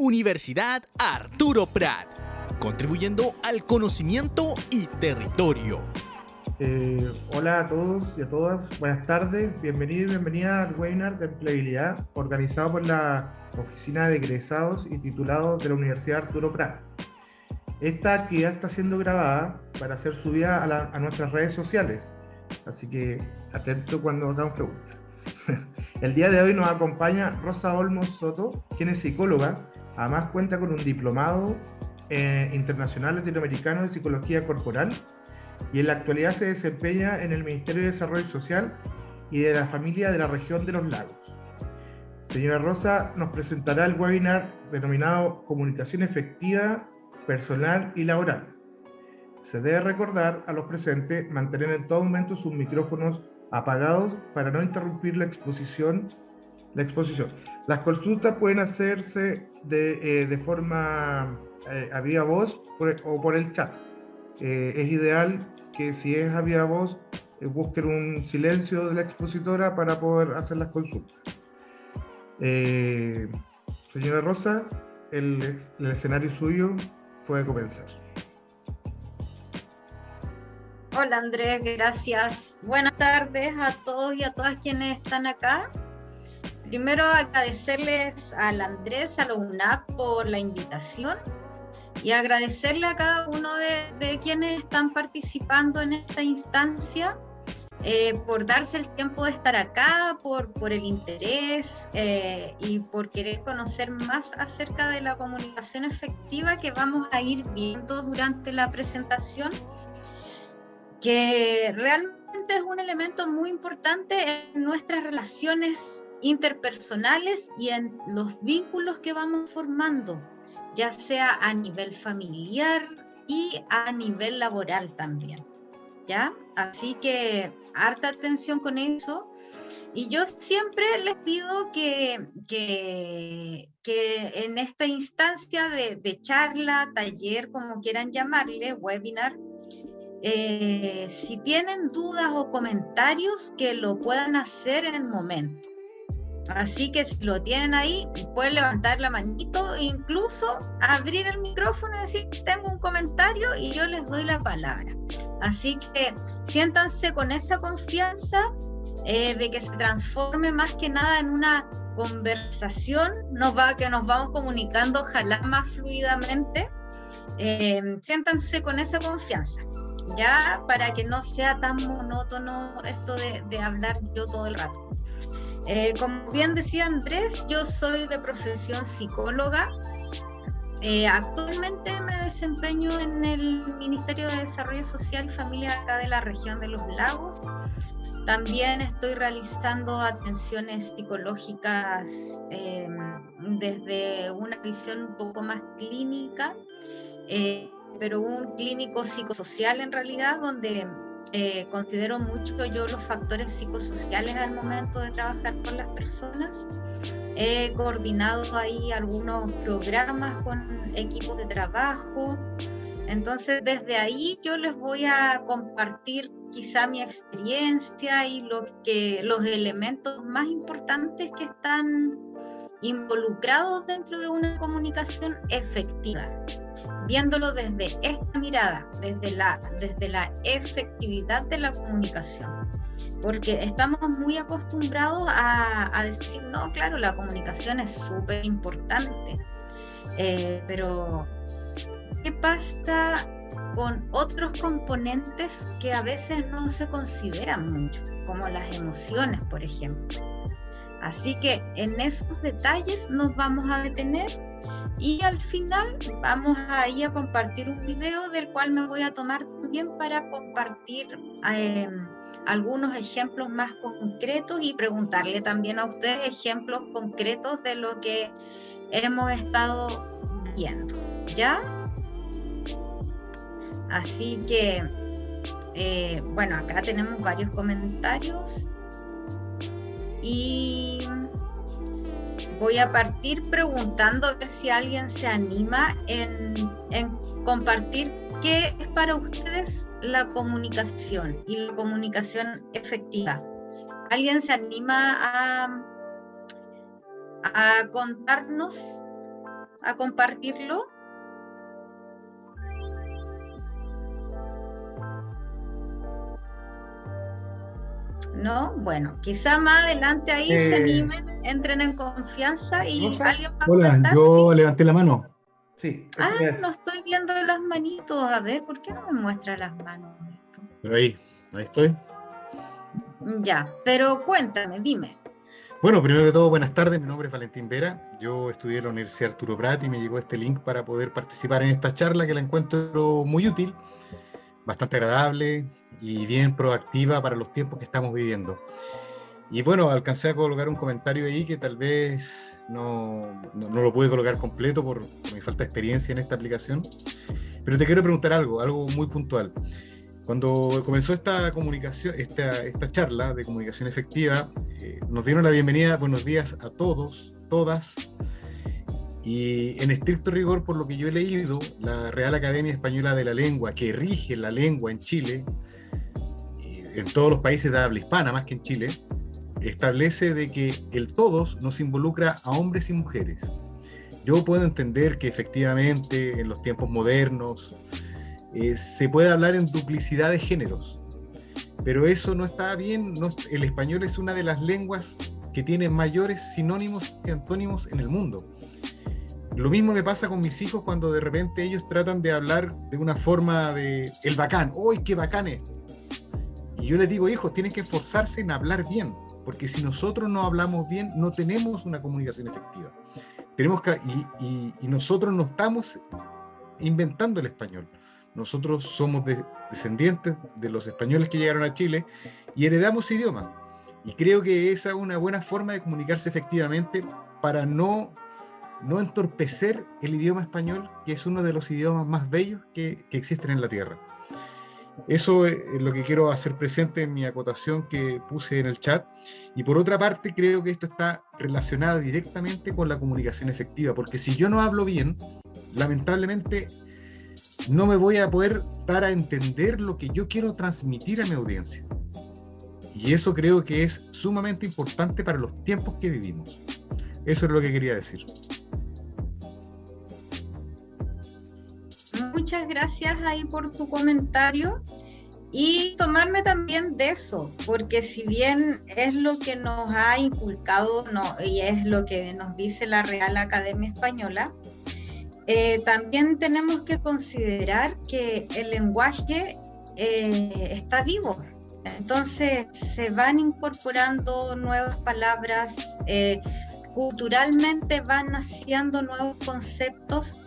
Universidad Arturo Prat, contribuyendo al conocimiento y territorio. Hola a todos y a todas, buenas tardes, bienvenidos y bienvenidas al webinar de empleabilidad organizado por la Oficina de Egresados y Titulados de la Universidad Arturo Prat. Esta actividad está siendo grabada para ser subida a nuestras redes sociales, así que atento cuando hagamos preguntas. El día de hoy nos acompaña Rosa Olmos Soto, quien es psicóloga, además cuenta con un diplomado internacional latinoamericano de psicología corporal y en la actualidad se desempeña en el Ministerio de Desarrollo Social y de la Familia de la Región de los Lagos. Señora Rosa nos presentará el webinar denominado Comunicación Efectiva, Personal y Laboral. Se debe recordar a los presentes mantener en todo momento sus micrófonos apagados para no interrumpir la exposición. Las consultas pueden hacerse de forma a viva voz o por el chat. Es ideal que si es a viva voz busquen un silencio de la expositora para poder hacer las consultas. Señora Rosa, el escenario suyo puede comenzar. Hola Andrés, gracias. Buenas tardes a todos y a todas quienes están acá. Primero agradecerles al Andrés, a la UNAP por la invitación y agradecerle a cada uno de quienes están participando en esta instancia por darse el tiempo de estar acá, por el interés y por querer conocer más acerca de la comunicación efectiva que vamos a ir viendo durante la presentación, que realmente es un elemento muy importante en nuestras relaciones interpersonales y en los vínculos que vamos formando, ya sea a nivel familiar y a nivel laboral también, ¿ya? Así que harta atención con eso. Y yo siempre les pido que en esta instancia de charla, taller, como quieran llamarle, webinar, si tienen dudas o comentarios, que lo puedan hacer en el momento. Así que si lo tienen ahí, pueden levantar la manito e incluso abrir el micrófono y decir, tengo un comentario, y yo les doy la palabra. Así que siéntanse con esa confianza de que se transforme más que nada en una conversación, que nos vamos comunicando ojalá más fluidamente. Siéntanse con esa confianza, ya, para que no sea tan monótono esto de hablar yo todo el rato. Como bien decía Andrés, yo soy de profesión psicóloga. Actualmente me desempeño en el Ministerio de Desarrollo Social y Familia acá de la región de los Lagos. También estoy realizando atenciones psicológicas desde una visión un poco más clínica, pero un clínico psicosocial en realidad, donde considero mucho yo los factores psicosociales al momento de trabajar con las personas. He coordinado ahí algunos programas con equipos de trabajo. Entonces desde ahí yo les voy a compartir quizá mi experiencia y los elementos más importantes que están involucrados dentro de una comunicación efectiva, viéndolo desde esta mirada, desde la efectividad de la comunicación, porque estamos muy acostumbrados a decir, no, claro, la comunicación es súper importante, pero ¿qué pasa con otros componentes que a veces no se consideran mucho, como las emociones, por ejemplo? Así que en esos detalles nos vamos a detener. Y al final vamos a ir a compartir un video del cual me voy a tomar también para compartir algunos ejemplos más concretos y preguntarle también a ustedes ejemplos concretos de lo que hemos estado viendo, ¿ya? Así que, bueno, acá tenemos varios comentarios y voy a partir preguntando a ver si alguien se anima en compartir qué es para ustedes la comunicación y la comunicación efectiva. ¿Alguien se anima a contarnos a compartirlo? ¿No? Bueno, quizá más adelante ahí se animen, entren en confianza y Rosa. alguien va a Hola, comentar. yo ¿Sí? levanté la mano. Sí, Ah, eso es. no estoy viendo las manitos. A ver, ¿por qué no me muestra las manos esto? Pero ahí estoy. Ya, pero cuéntame, dime. Bueno, primero que todo, buenas tardes. Mi nombre es Valentín Vera. Yo estudié en la Universidad Arturo Prat y me llegó este link para poder participar en esta charla que la encuentro muy útil, bastante agradable y bien proactiva para los tiempos que estamos viviendo. Y bueno, alcancé a colocar un comentario ahí que tal vez no lo pude colocar completo por mi falta de experiencia en esta aplicación. Pero te quiero preguntar algo muy puntual. Cuando comenzó esta comunicación, esta charla de comunicación efectiva, nos dieron la bienvenida, buenos días a todos, todas, y en estricto rigor, por lo que yo he leído, la Real Academia Española de la Lengua, que rige la lengua en Chile, en todos los países de habla hispana, más que en Chile, establece de que el todos nos involucra a hombres y mujeres. Yo puedo entender que efectivamente en los tiempos modernos se puede hablar en duplicidad de géneros, pero eso no está bien. El español es una de las lenguas que tiene mayores sinónimos que antónimos en el mundo. Lo mismo me pasa con mis hijos cuando de repente ellos tratan de hablar de una forma de el bacán, ¡uy, qué bacán es! Y yo les digo, hijos, tienen que esforzarse en hablar bien, porque si nosotros no hablamos bien, no tenemos una comunicación efectiva. Y nosotros no estamos inventando el español. Nosotros somos descendientes de los españoles que llegaron a Chile y heredamos su idioma. Y creo que esa es una buena forma de comunicarse efectivamente para no entorpecer el idioma español, que es uno de los idiomas más bellos que existen en la Tierra. Eso es lo que quiero hacer presente en mi acotación que puse en el chat. Y por otra parte, creo que esto está relacionado directamente con la comunicación efectiva, porque si yo no hablo bien, lamentablemente no me voy a poder dar a entender lo que yo quiero transmitir a mi audiencia. Y eso creo que es sumamente importante para los tiempos que vivimos. Eso es lo que quería decir. Muchas gracias ahí por tu comentario y tomarme también de eso, porque si bien es lo que nos ha inculcado y es lo que nos dice la Real Academia Española, también tenemos que considerar que el lenguaje está vivo. Entonces se van incorporando nuevas palabras, culturalmente van naciendo nuevos conceptos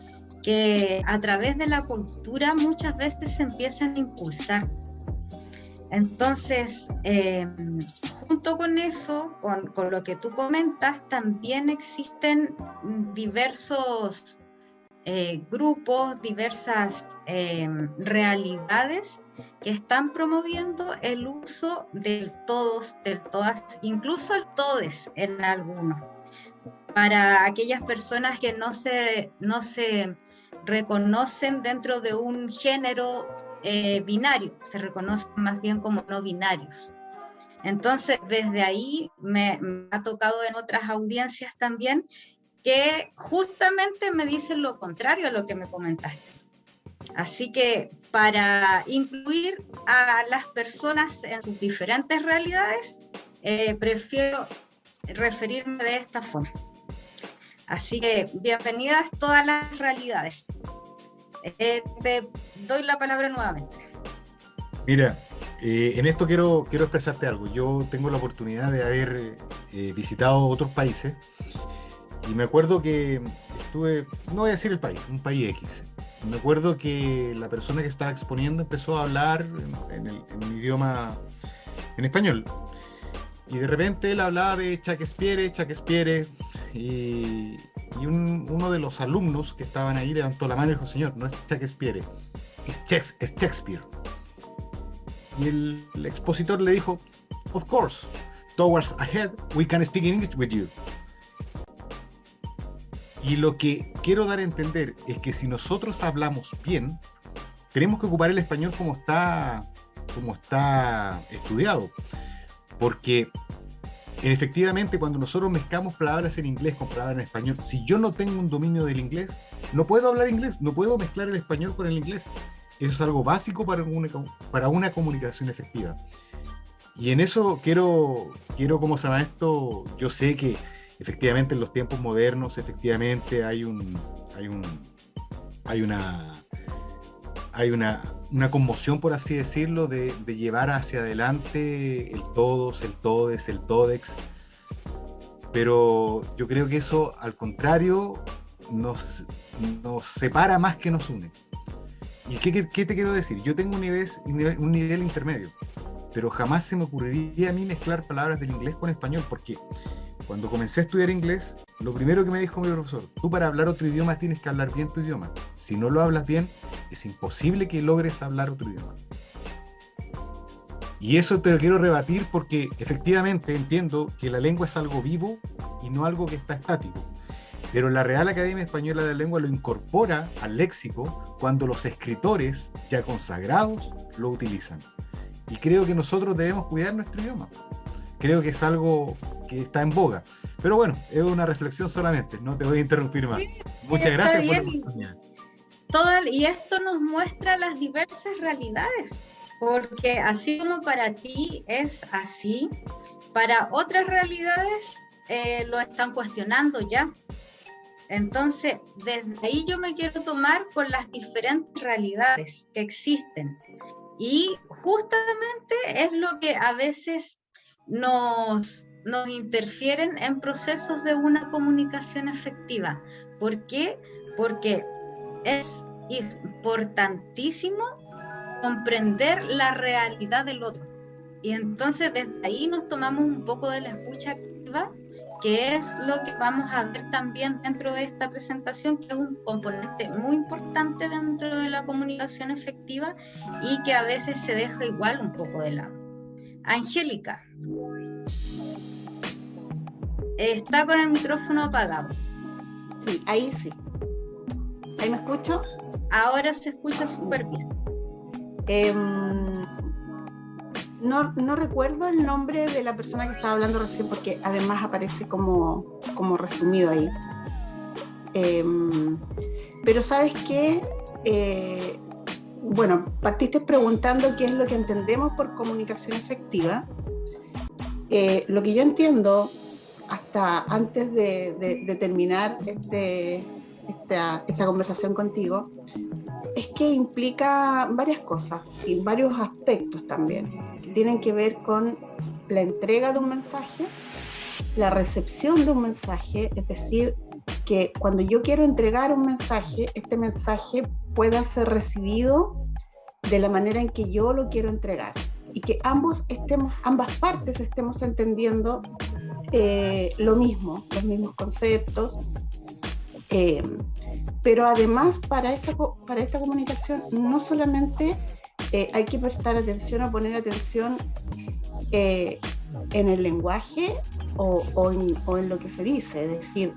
que a través de la cultura muchas veces se empiezan a impulsar. Entonces, junto con eso, con lo que tú comentas, también existen diversos grupos, diversas realidades que están promoviendo el uso del todos, del todas, incluso el todes en algunos, para aquellas personas que no se reconocen dentro de un género binario, se reconocen más bien como no binarios. Entonces, desde ahí me ha tocado en otras audiencias también que justamente me dicen lo contrario a lo que me comentaste. Así que para incluir a las personas en sus diferentes realidades, prefiero referirme de esta forma. Así que bienvenidas todas las realidades. Te doy la palabra nuevamente. Mira, en esto quiero expresarte algo. Yo tengo la oportunidad de haber visitado otros países y me acuerdo que estuve, no voy a decir el país, un país X. Me acuerdo que la persona que estaba exponiendo empezó a hablar en un idioma en español. Y de repente él hablaba de Shakespeare, y uno de los alumnos que estaban ahí levantó la mano y dijo, señor, no es Shakespeare, es Shakespeare. Y el expositor le dijo, of course, towards ahead, we can speak English with you. Y lo que quiero dar a entender es que si nosotros hablamos bien, tenemos que ocupar el español como está estudiado. Porque efectivamente, cuando nosotros mezclamos palabras en inglés con palabras en español, si yo no tengo un dominio del inglés, no puedo hablar inglés, no puedo mezclar el español con el inglés. Eso es algo básico para una comunicación efectiva. Y en eso quiero ¿cómo se llama esto? Yo sé que efectivamente en los tiempos modernos, efectivamente hay una conmoción, por así decirlo, de llevar hacia adelante el todos, el todes, el todex. Pero yo creo que eso, al contrario, nos separa más que nos une. ¿Y qué te quiero decir? Yo tengo un nivel intermedio, pero jamás se me ocurriría a mí mezclar palabras del inglés con español, porque cuando comencé a estudiar inglés, lo primero que me dijo mi profesor: tú para hablar otro idioma tienes que hablar bien tu idioma. Si no lo hablas bien, es imposible que logres hablar otro idioma. Y eso te lo quiero rebatir porque efectivamente entiendo que la lengua es algo vivo y no algo que está estático. Pero la Real Academia Española de la Lengua lo incorpora al léxico cuando los escritores ya consagrados lo utilizan. Y creo que nosotros debemos cuidar nuestro idioma. Creo que es algo que está en boga. Pero bueno, es una reflexión solamente, no te voy a interrumpir más. Muchas gracias por la oportunidad. Y esto nos muestra las diversas realidades, porque así como para ti es así, para otras realidades lo están cuestionando ya. Entonces, desde ahí yo me quiero tomar con las diferentes realidades que existen. Y justamente es lo que a veces nos interfieren en procesos de una comunicación efectiva. ¿Por qué? Porque es importantísimo comprender la realidad del otro. Y entonces desde ahí nos tomamos un poco de la escucha activa, que es lo que vamos a ver también dentro de esta presentación, que es un componente muy importante dentro de la comunicación efectiva y que a veces se deja igual un poco de lado. Angélica, está con el micrófono apagado. Sí, ahí sí. ¿Ahí me escucho? Ahora se escucha súper bien. No recuerdo el nombre de la persona que estaba hablando recién, porque además aparece como resumido ahí. Pero ¿sabes qué? Bueno, partiste preguntando qué es lo que entendemos por comunicación efectiva. Lo que yo entiendo, hasta antes de terminar esta conversación contigo, es que implica varias cosas y varios aspectos también, que tienen que ver con la entrega de un mensaje, la recepción de un mensaje, es decir, que cuando yo quiero entregar un mensaje, este mensaje pueda ser recibido de la manera en que yo lo quiero entregar y que ambas partes estemos entendiendo lo mismo, los mismos conceptos. Pero además para esta comunicación no solamente hay que prestar atención o poner atención en el lenguaje o en lo que se dice, es decir,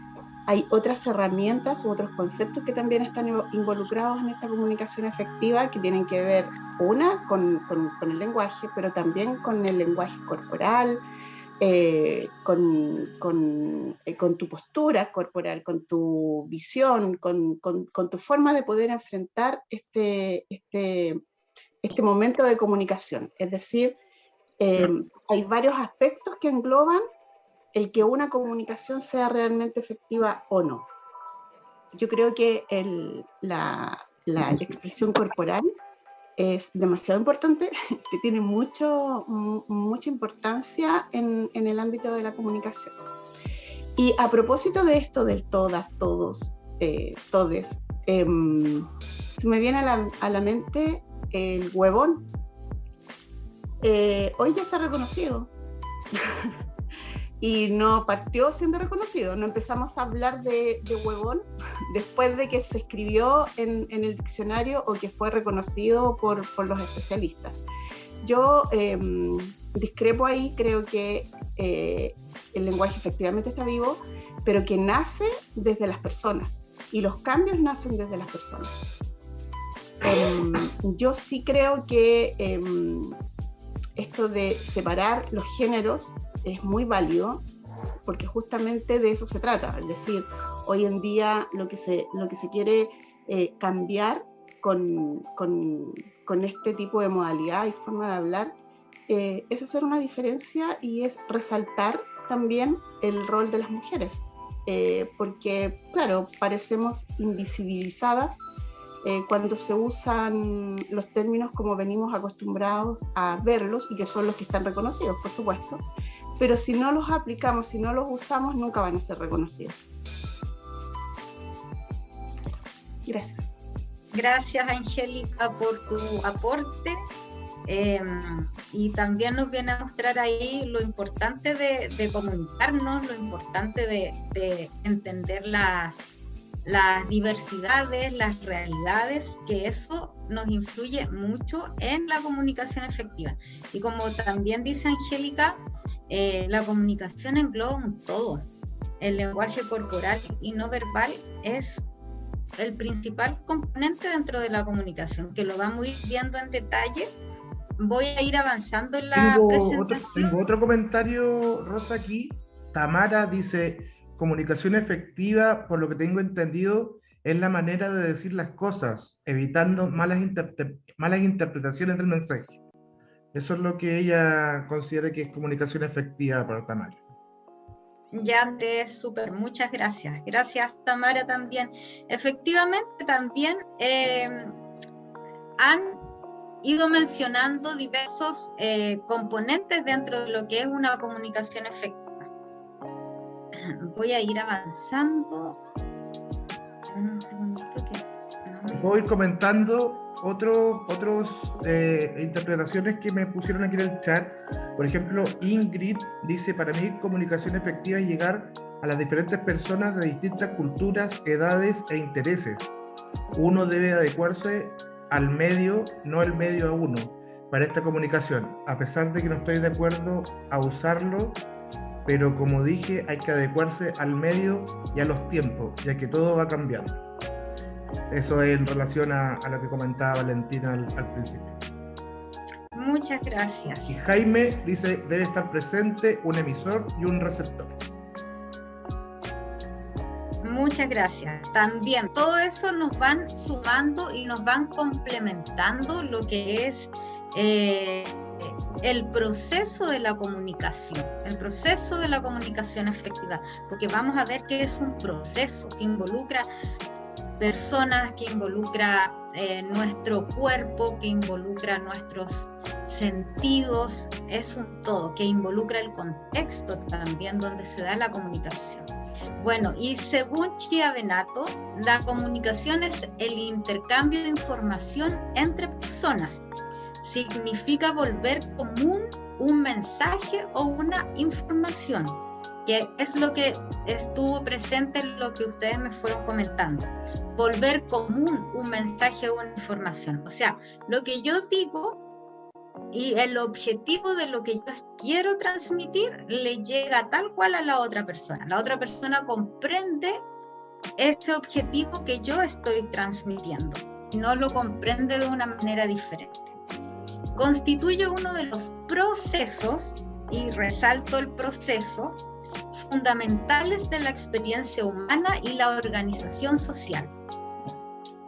hay otras herramientas u otros conceptos que también están involucrados en esta comunicación efectiva, que tienen que ver, una, con el lenguaje, pero también con el lenguaje corporal, con tu postura corporal, con tu visión, con tu forma de poder enfrentar este momento de comunicación. Es decir, hay varios aspectos que engloban el que una comunicación sea realmente efectiva o no. Yo creo que la expresión corporal es demasiado importante, que tiene mucha importancia en el ámbito de la comunicación. Y a propósito de esto del todas, todos, todes, se me viene a la mente el huevón. Hoy ya está reconocido. Y no partió siendo reconocido, no empezamos a hablar de huevón después de que se escribió en el diccionario o que fue reconocido por los especialistas. Yo discrepo ahí, creo que el lenguaje efectivamente está vivo, pero que nace desde las personas, y los cambios nacen desde las personas. Yo sí creo que esto de separar los géneros es muy válido, porque justamente de eso se trata. Es decir, hoy en día lo que se quiere cambiar con este tipo de modalidad y forma de hablar es hacer una diferencia y es resaltar también el rol de las mujeres, porque claro, parecemos invisibilizadas cuando se usan los términos como venimos acostumbrados a verlos, y que son los que están reconocidos, por supuesto, pero si no los aplicamos, si no los usamos, nunca van a ser reconocidos. Eso. Gracias. Gracias, Angélica, por tu aporte. Y también nos viene a mostrar ahí lo importante de comunicarnos, lo importante de entender las diversidades, las realidades, que eso nos influye mucho en la comunicación efectiva. Y como también dice Angélica, la comunicación engloba un todo. El lenguaje corporal y no verbal es el principal componente dentro de la comunicación, que lo vamos a ir viendo en detalle. Voy a ir avanzando en la presentación. Tengo otro comentario, Rosa, aquí. Tamara dice: comunicación efectiva, por lo que tengo entendido, es la manera de decir las cosas, evitando malas interpretaciones del mensaje. Eso es lo que ella considera que es comunicación efectiva para Tamara. Ya, Andrés, súper, muchas gracias. Gracias, Tamara, también. Efectivamente, también han ido mencionando diversos componentes dentro de lo que es una comunicación efectiva. Voy a ir avanzando. Voy comentando otras interpretaciones que me pusieron aquí en el chat. Por ejemplo, Ingrid dice: para mí comunicación efectiva es llegar a las diferentes personas de distintas culturas, edades e intereses. Uno debe adecuarse al medio, no el medio a uno, para esta comunicación, a pesar de que no estoy de acuerdo a usarlo, pero como dije, hay que adecuarse al medio y a los tiempos, ya que todo va cambiando. Eso es en relación a lo que comentaba Valentina al principio. Muchas gracias. Y Jaime dice: debe estar presente un emisor y un receptor. Muchas gracias. También todo eso nos van sumando y nos van complementando lo que es el proceso de la comunicación, efectiva, porque vamos a ver que es un proceso que involucra personas, que involucra nuestro cuerpo, que involucra nuestros sentidos, es un todo, que involucra el contexto también donde se da la comunicación. Bueno, y según Chiavenato, la comunicación es el intercambio de información entre personas. Significa volver común un mensaje o una información, que es lo que estuvo presente en lo que ustedes me fueron comentando. Volver común un mensaje o una información. O sea, lo que yo digo y el objetivo de lo que yo quiero transmitir le llega tal cual a la otra persona. La otra persona comprende ese objetivo que yo estoy transmitiendo y no lo comprende de una manera diferente. Constituye uno de los procesos, y resalto el proceso, fundamentales de la experiencia humana y la organización social.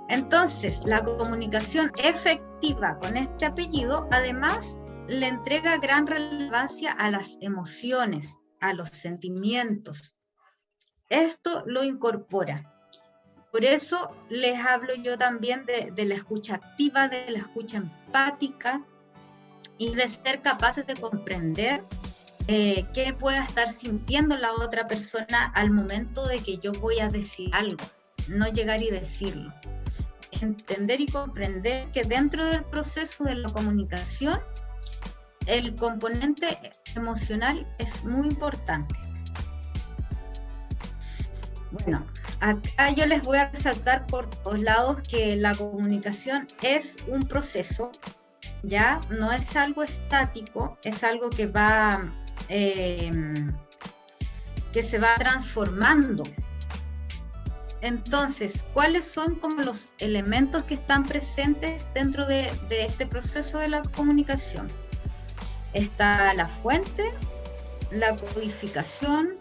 Entonces, la comunicación efectiva con este apellido, además, le entrega gran relevancia a las emociones, a los sentimientos. Esto lo incorpora. Por eso les hablo yo también de la escucha activa, de la escucha empática y de ser capaces de comprender qué pueda estar sintiendo la otra persona al momento de que yo voy a decir algo, no llegar y decirlo. Entender y comprender que dentro del proceso de la comunicación el componente emocional es muy importante. Bueno, acá yo les voy a resaltar por todos lados que la comunicación es un proceso, ya no es algo estático, es algo que va que se va transformando. Entonces, ¿cuáles son como los elementos que están presentes dentro de este proceso de la comunicación? Está la fuente, la codificación,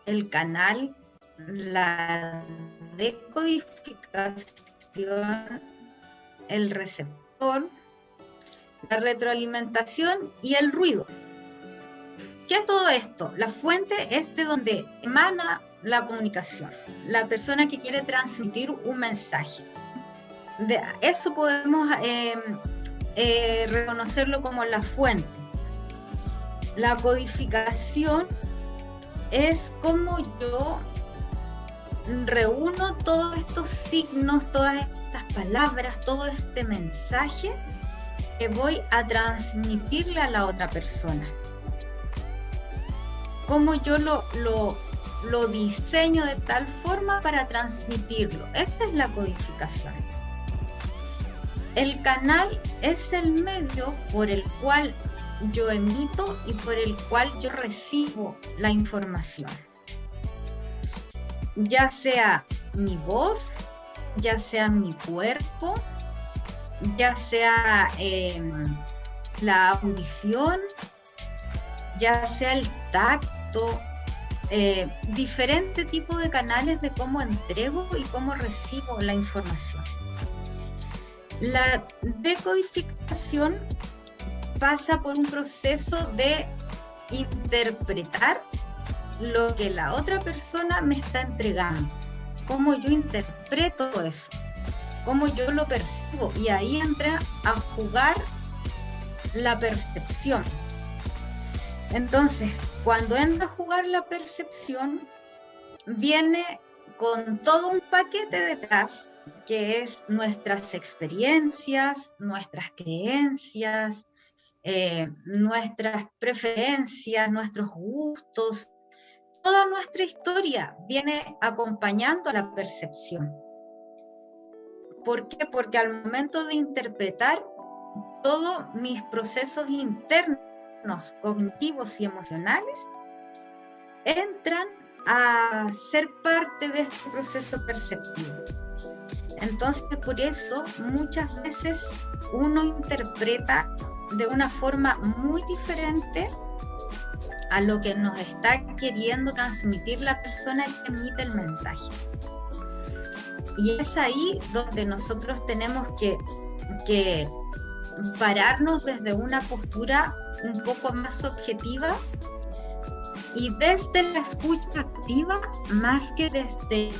el canal, la decodificación, el receptor, la retroalimentación y el ruido. ¿Qué es todo esto? La fuente es de donde emana la comunicación, la persona que quiere transmitir un mensaje. De eso podemos reconocerlo como la fuente. La codificación es como yo reúno todos estos signos, todas estas palabras, todo este mensaje que voy a transmitirle a la otra persona. Cómo yo lo diseño de tal forma para transmitirlo. Esta es la codificación. El canal es el medio por el cual yo emito y por el cual yo recibo la información. Ya sea mi voz, ya sea mi cuerpo, ya sea la audición, ya sea el tacto, diferente tipo de canales de cómo entrego y cómo recibo la información. La decodificación pasa por un proceso de interpretar lo que la otra persona me está entregando, cómo yo interpreto eso, cómo yo lo percibo, y ahí entra a jugar la percepción. Entonces, cuando entra a jugar la percepción, viene con todo un paquete detrás, que es nuestras experiencias, nuestras creencias, nuestras preferencias, nuestros gustos. Toda nuestra historia viene acompañando a la percepción. ¿Por qué? Porque al momento de interpretar, todos mis procesos internos, cognitivos y emocionales, entran a ser parte de este proceso perceptivo. Entonces, por eso, muchas veces uno interpreta de una forma muy diferente a lo que nos está queriendo transmitir la persona que emite el mensaje. Y es ahí donde nosotros tenemos que pararnos desde una postura un poco más objetiva y desde la escucha activa, más que desde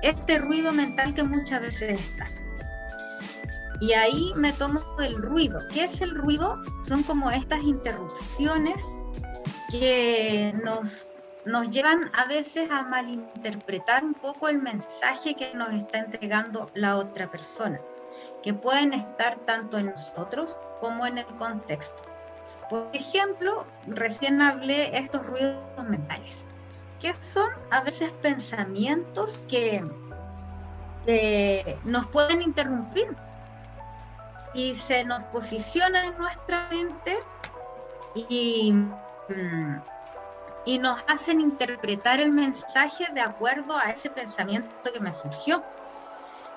este ruido mental que muchas veces está. Y ahí me tomo del ruido. ¿Qué es el ruido? Son como estas interrupciones que nos llevan a veces a malinterpretar un poco el mensaje que nos está entregando la otra persona, que pueden estar tanto en nosotros como en el contexto. Por ejemplo, recién hablé estos ruidos mentales, que son a veces pensamientos que nos pueden interrumpir y se nos posiciona en nuestra mente y nos hacen interpretar el mensaje de acuerdo a ese pensamiento que me surgió.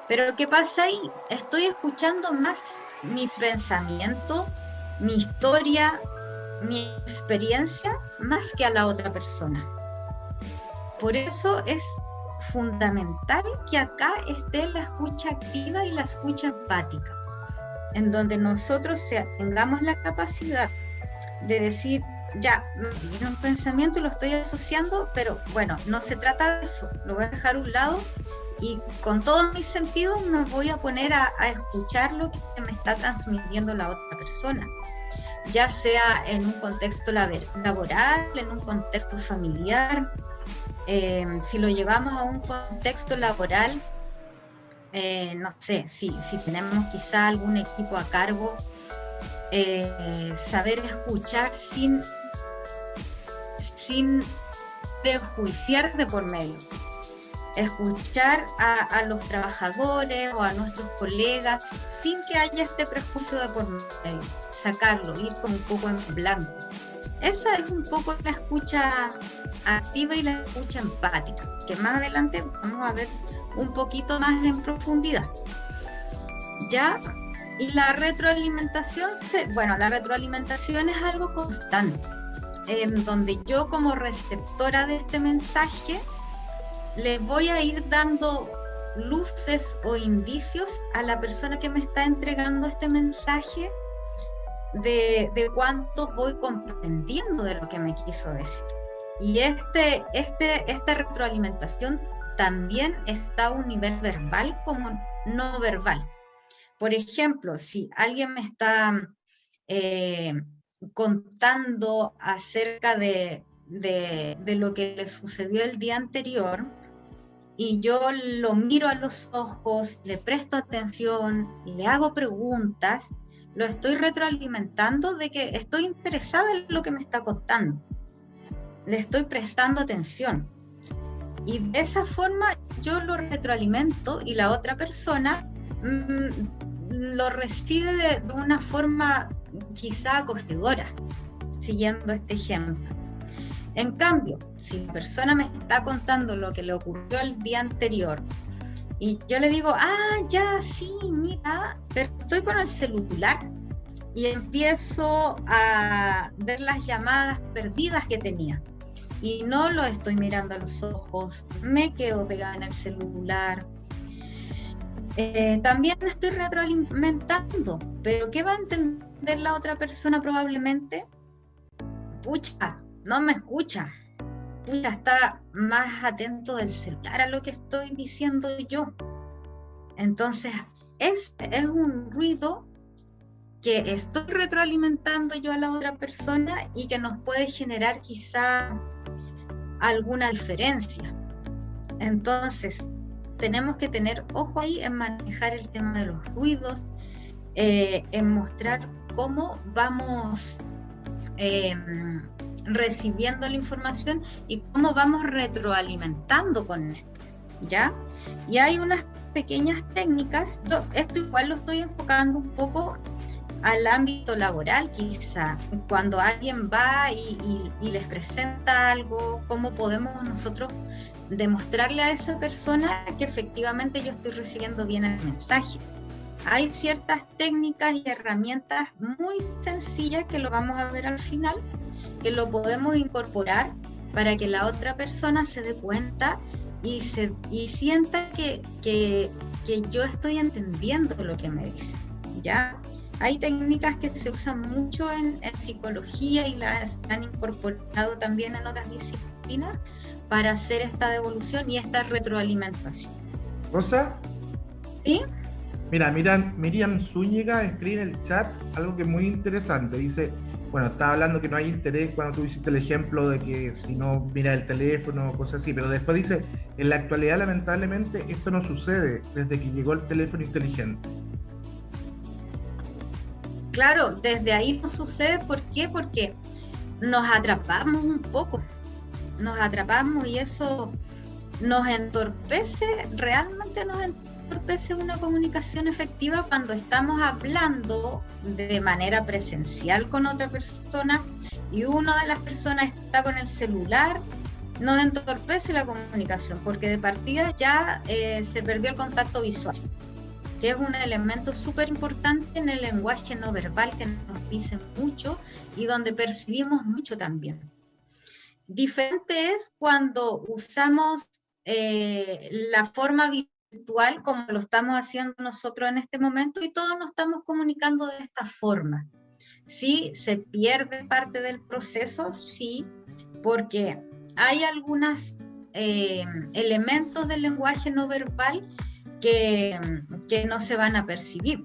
Pero ¿qué pasa ahí? Estoy escuchando más mi pensamiento, mi historia, mi experiencia, más que a la otra persona. Por eso es fundamental que acá esté la escucha activa y la escucha empática, en donde nosotros tengamos la capacidad de decir, ya, me viene un pensamiento y lo estoy asociando, pero bueno, no se trata de eso, lo voy a dejar a un lado y con todos mis sentidos me voy a poner a escuchar lo que me está transmitiendo la otra persona, ya sea en un contexto laboral, en un contexto familiar. Si lo llevamos a un contexto laboral, no sé, si tenemos quizá algún equipo a cargo, saber escuchar sin prejuiciar de por medio. Escuchar a los trabajadores o a nuestros colegas sin que haya este prejuicio de por medio. Sacarlo, ir con un poco en blanco. Esa es un poco la escucha activa y la escucha empática, que más adelante vamos a ver un poquito más en profundidad. ¿Ya? Y la retroalimentación, la retroalimentación es algo constante. en donde yo como receptora de este mensaje le voy a ir dando luces o indicios a la persona que me está entregando este mensaje de cuánto voy comprendiendo de lo que me quiso decir. Y esta retroalimentación también está a un nivel verbal como no verbal. Por ejemplo, si alguien me está contando acerca de lo que le sucedió el día anterior, y yo lo miro a los ojos, le presto atención, le hago preguntas, lo estoy retroalimentando de que estoy interesada en lo que me está contando. Le estoy prestando atención. Y de esa forma yo lo retroalimento y la otra persona lo recibe de una forma quizá acogedora, siguiendo este ejemplo. En cambio, si la persona me está contando lo que le ocurrió el día anterior y yo le digo, ya, sí, mira, pero estoy con el celular, y empiezo a ver las llamadas perdidas que tenía y no lo estoy mirando a los ojos, me quedo pegada en el celular, también estoy retroalimentando. Pero ¿qué va a entender la otra persona probablemente? Pucha, no me escucha, pucha, está más atento del celular a lo que estoy diciendo yo. Entonces, este es un ruido que estoy retroalimentando yo a la otra persona y que nos puede generar quizá alguna diferencia. Entonces, tenemos que tener ojo ahí en manejar el tema de los ruidos, en mostrar cómo vamos recibiendo la información y cómo vamos retroalimentando con esto, ¿ya? Y hay unas pequeñas técnicas, esto igual lo estoy enfocando un poco al ámbito laboral, quizá, cuando alguien va y les presenta algo, cómo podemos nosotros demostrarle a esa persona que efectivamente yo estoy recibiendo bien el mensaje. Hay ciertas técnicas y herramientas muy sencillas que lo vamos a ver al final, que lo podemos incorporar para que la otra persona se dé cuenta y sienta que yo estoy entendiendo lo que me dice, ¿ya? Hay técnicas que se usan mucho en psicología y las han incorporado también en otras disciplinas para hacer esta devolución y esta retroalimentación. Rosa. ¿Sí? Mira, Miriam Zúñiga escribe en el chat algo que es muy interesante. Dice, bueno, estaba hablando que no hay interés cuando tú hiciste el ejemplo de que si no mira el teléfono, cosas así, pero después dice, en la actualidad lamentablemente esto no sucede desde que llegó el teléfono inteligente. Claro, desde ahí no sucede. ¿Por qué? Porque nos atrapamos un poco, nos atrapamos y eso nos entorpece, realmente nos entorpece una comunicación efectiva cuando estamos hablando de manera presencial con otra persona y una de las personas está con el celular. Nos entorpece la comunicación porque de partida ya se perdió el contacto visual, que es un elemento súper importante en el lenguaje no verbal, que nos dice mucho y donde percibimos mucho también. Diferente es cuando usamos la forma virtual como lo estamos haciendo nosotros en este momento y todos nos estamos comunicando de esta forma. Sí, se pierde parte del proceso, sí, porque hay algunos elementos del lenguaje no verbal que no se van a percibir.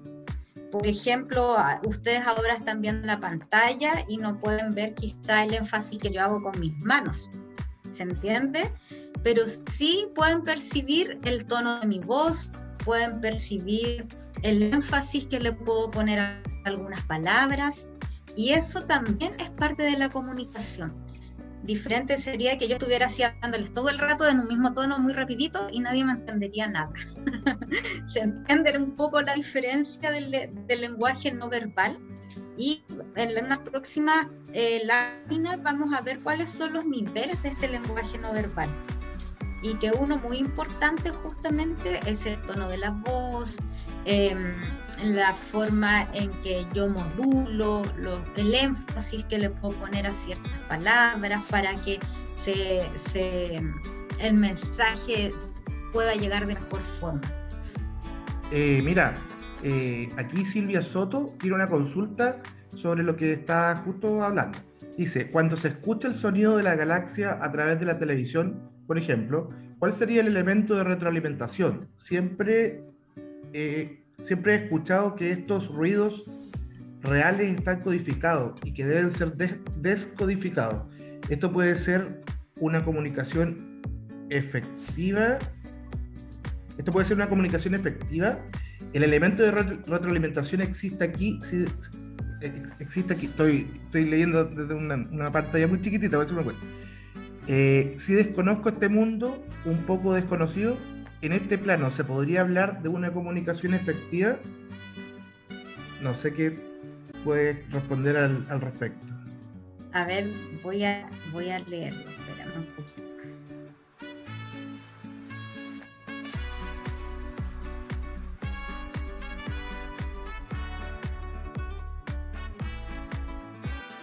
Por ejemplo, ustedes ahora están viendo la pantalla y no pueden ver quizá el énfasis que yo hago con mis manos, ¿se entiende? Pero sí pueden percibir el tono de mi voz, pueden percibir el énfasis que le puedo poner a algunas palabras, y eso también es parte de la comunicación. Diferente sería que yo estuviera así hablándoles todo el rato en un mismo tono muy rapidito y nadie me entendería nada. Se entiende un poco la diferencia del lenguaje no verbal, y en una próxima lámina vamos a ver cuáles son los niveles de este lenguaje no verbal. y que uno muy importante justamente es el tono de la voz, la forma en que yo modulo, el énfasis que le puedo poner a ciertas palabras para que el mensaje pueda llegar de mejor forma. Mira, aquí Silvia Soto tiene una consulta sobre lo que está justo hablando. Dice, cuando se escucha el sonido de la galaxia a través de la televisión, por ejemplo, ¿cuál sería el elemento de retroalimentación? Siempre he escuchado que estos ruidos reales están codificados y que deben ser descodificados. Esto puede ser una comunicación efectiva. Esto puede ser una comunicación efectiva. El elemento de retroalimentación existe aquí. Sí, existe aquí. Estoy leyendo desde una pantalla muy chiquitita, a ver si me cuento. Si desconozco este mundo, un poco desconocido, en este plano, ¿se podría hablar de una comunicación efectiva? No sé qué puedes responder al respecto. A ver, voy a leerlo. Espérame un poquito.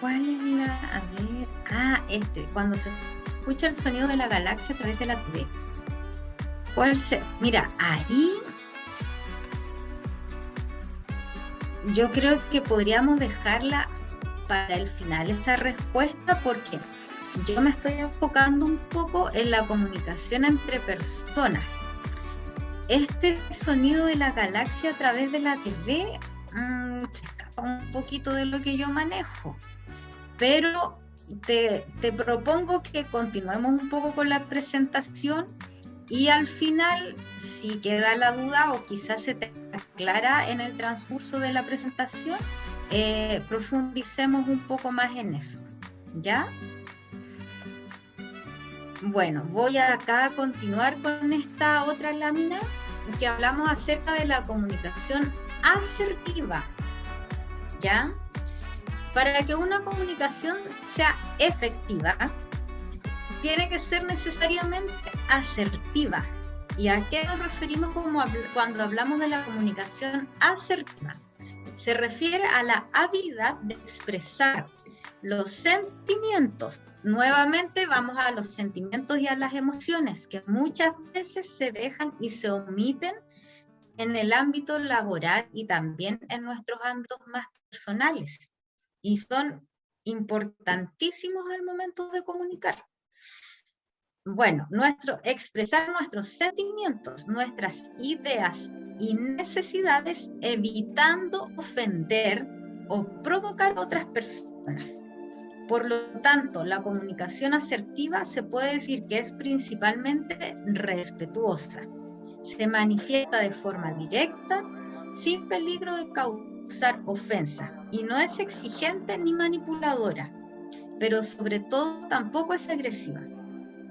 ¿Cuál es la...? A ver... cuando se escucha el sonido de la galaxia a través de la TV. Mira, ahí... Yo creo que podríamos dejarla para el final esta respuesta, porque yo me estoy enfocando un poco en la comunicación entre personas. Este sonido de la galaxia a través de la TV se escapa un poquito de lo que yo manejo. Pero te propongo que continuemos un poco con la presentación y al final, si queda la duda o quizás se te aclara en el transcurso de la presentación, profundicemos un poco más en eso, ¿ya? Bueno, voy acá a continuar con esta otra lámina que hablamos acerca de la comunicación asertiva, ¿ya? Para que una comunicación sea efectiva, tiene que ser necesariamente asertiva. ¿Y a qué nos referimos cuando hablamos de la comunicación asertiva? Se refiere a la habilidad de expresar los sentimientos. Nuevamente vamos a los sentimientos y a las emociones, que muchas veces se dejan y se omiten en el ámbito laboral y también en nuestros ámbitos más personales. Y son importantísimos al momento de comunicar. Bueno, expresar nuestros sentimientos, nuestras ideas y necesidades, evitando ofender o provocar a otras personas. Por lo tanto, la comunicación asertiva se puede decir que es principalmente respetuosa. Se manifiesta de forma directa, sin peligro de causar ofensa, y no es exigente ni manipuladora, pero sobre todo tampoco es agresiva.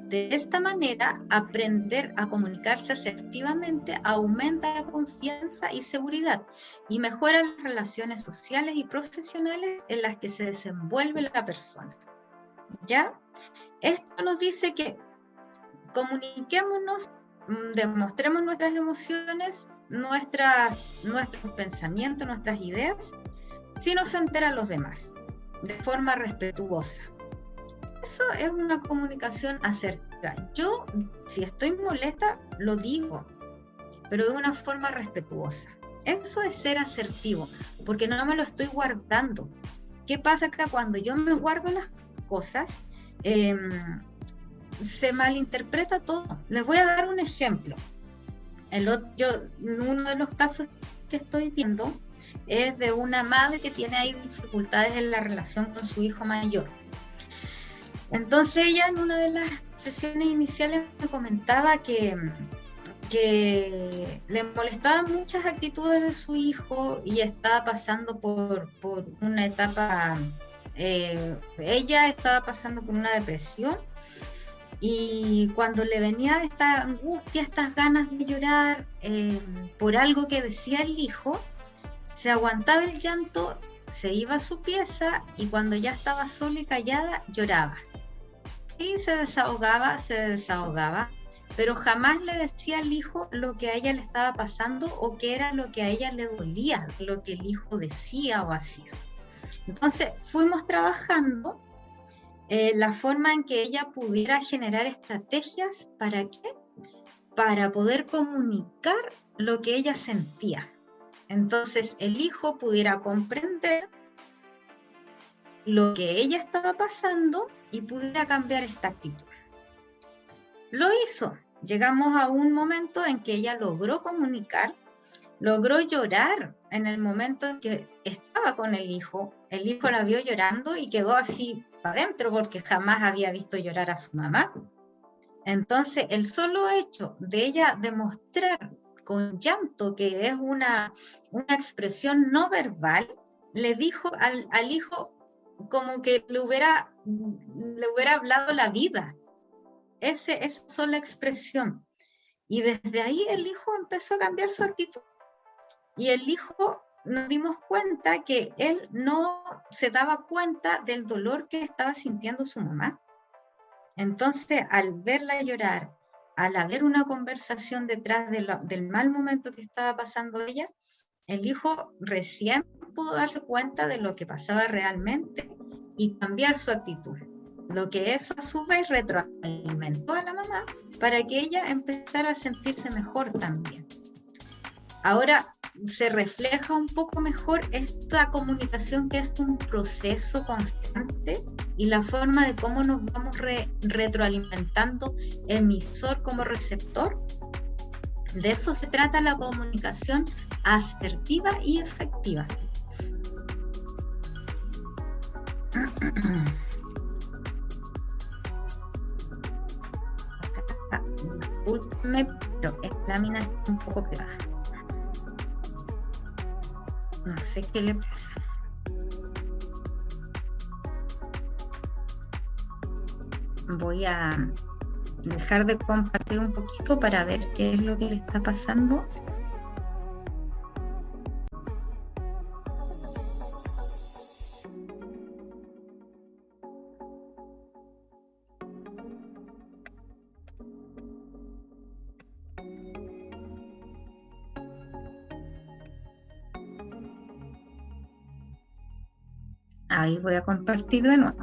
De esta manera, aprender a comunicarse asertivamente aumenta la confianza y seguridad y mejora las relaciones sociales y profesionales en las que se desenvuelve la persona. ¿Ya? Esto nos dice que comuniquémonos, demostremos nuestras emociones, nuestros pensamientos, nuestras ideas, sin ofender a los demás, de forma respetuosa. Eso es una comunicación asertiva. Yo, si estoy molesta, lo digo, pero de una forma respetuosa. Eso es ser asertivo, porque no me lo estoy guardando. ¿Qué pasa acá? Cuando yo me guardo las cosas, se malinterpreta todo. Les voy a dar un ejemplo. Uno de los casos que estoy viendo es de una madre que tiene ahí dificultades en la relación con su hijo mayor. Entonces ella en una de las sesiones iniciales me comentaba que le molestaban muchas actitudes de su hijo y estaba pasando por una etapa, ella estaba pasando por una depresión, y cuando le venía esta angustia, estas ganas de llorar por algo que decía el hijo, se aguantaba el llanto, se iba a su pieza y cuando ya estaba sola y callada lloraba. Y se desahogaba, pero jamás le decía al hijo lo que a ella le estaba pasando o qué era lo que a ella le dolía, lo que el hijo decía o hacía. Entonces fuimos trabajando la forma en que ella pudiera generar estrategias. ¿Para qué? Para poder comunicar lo que ella sentía. Entonces el hijo pudiera comprender lo que ella estaba pasando y pudiera cambiar esta actitud. Lo hizo. Llegamos a un momento en que ella logró comunicar, logró llorar en el momento en que estaba con el hijo. El hijo la vio llorando y quedó así adentro porque jamás había visto llorar a su mamá. Entonces, el solo hecho de ella demostrar con llanto que es una expresión no verbal, le dijo al hijo como que le hubiera hablado la vida. Esa sola expresión. Y desde ahí el hijo empezó a cambiar su actitud. Y el hijo, nos dimos cuenta que él no se daba cuenta del dolor que estaba sintiendo su mamá. Entonces, al verla llorar, al haber una conversación detrás del mal momento que estaba pasando ella, el hijo recién pudo darse cuenta de lo que pasaba realmente y cambiar su actitud. Lo que eso a su vez retroalimentó a la mamá para que ella empezara a sentirse mejor también. Ahora se refleja un poco mejor esta comunicación, que es un proceso constante, y la forma de cómo nos vamos retroalimentando emisor como receptor. De eso se trata la comunicación asertiva y efectiva. Discúlpeme, pero esta lámina está un poco pegada. No sé qué le pasa. Voy a dejar de compartir un poquito para ver qué es lo que le está pasando. Ahí voy a compartir de nuevo.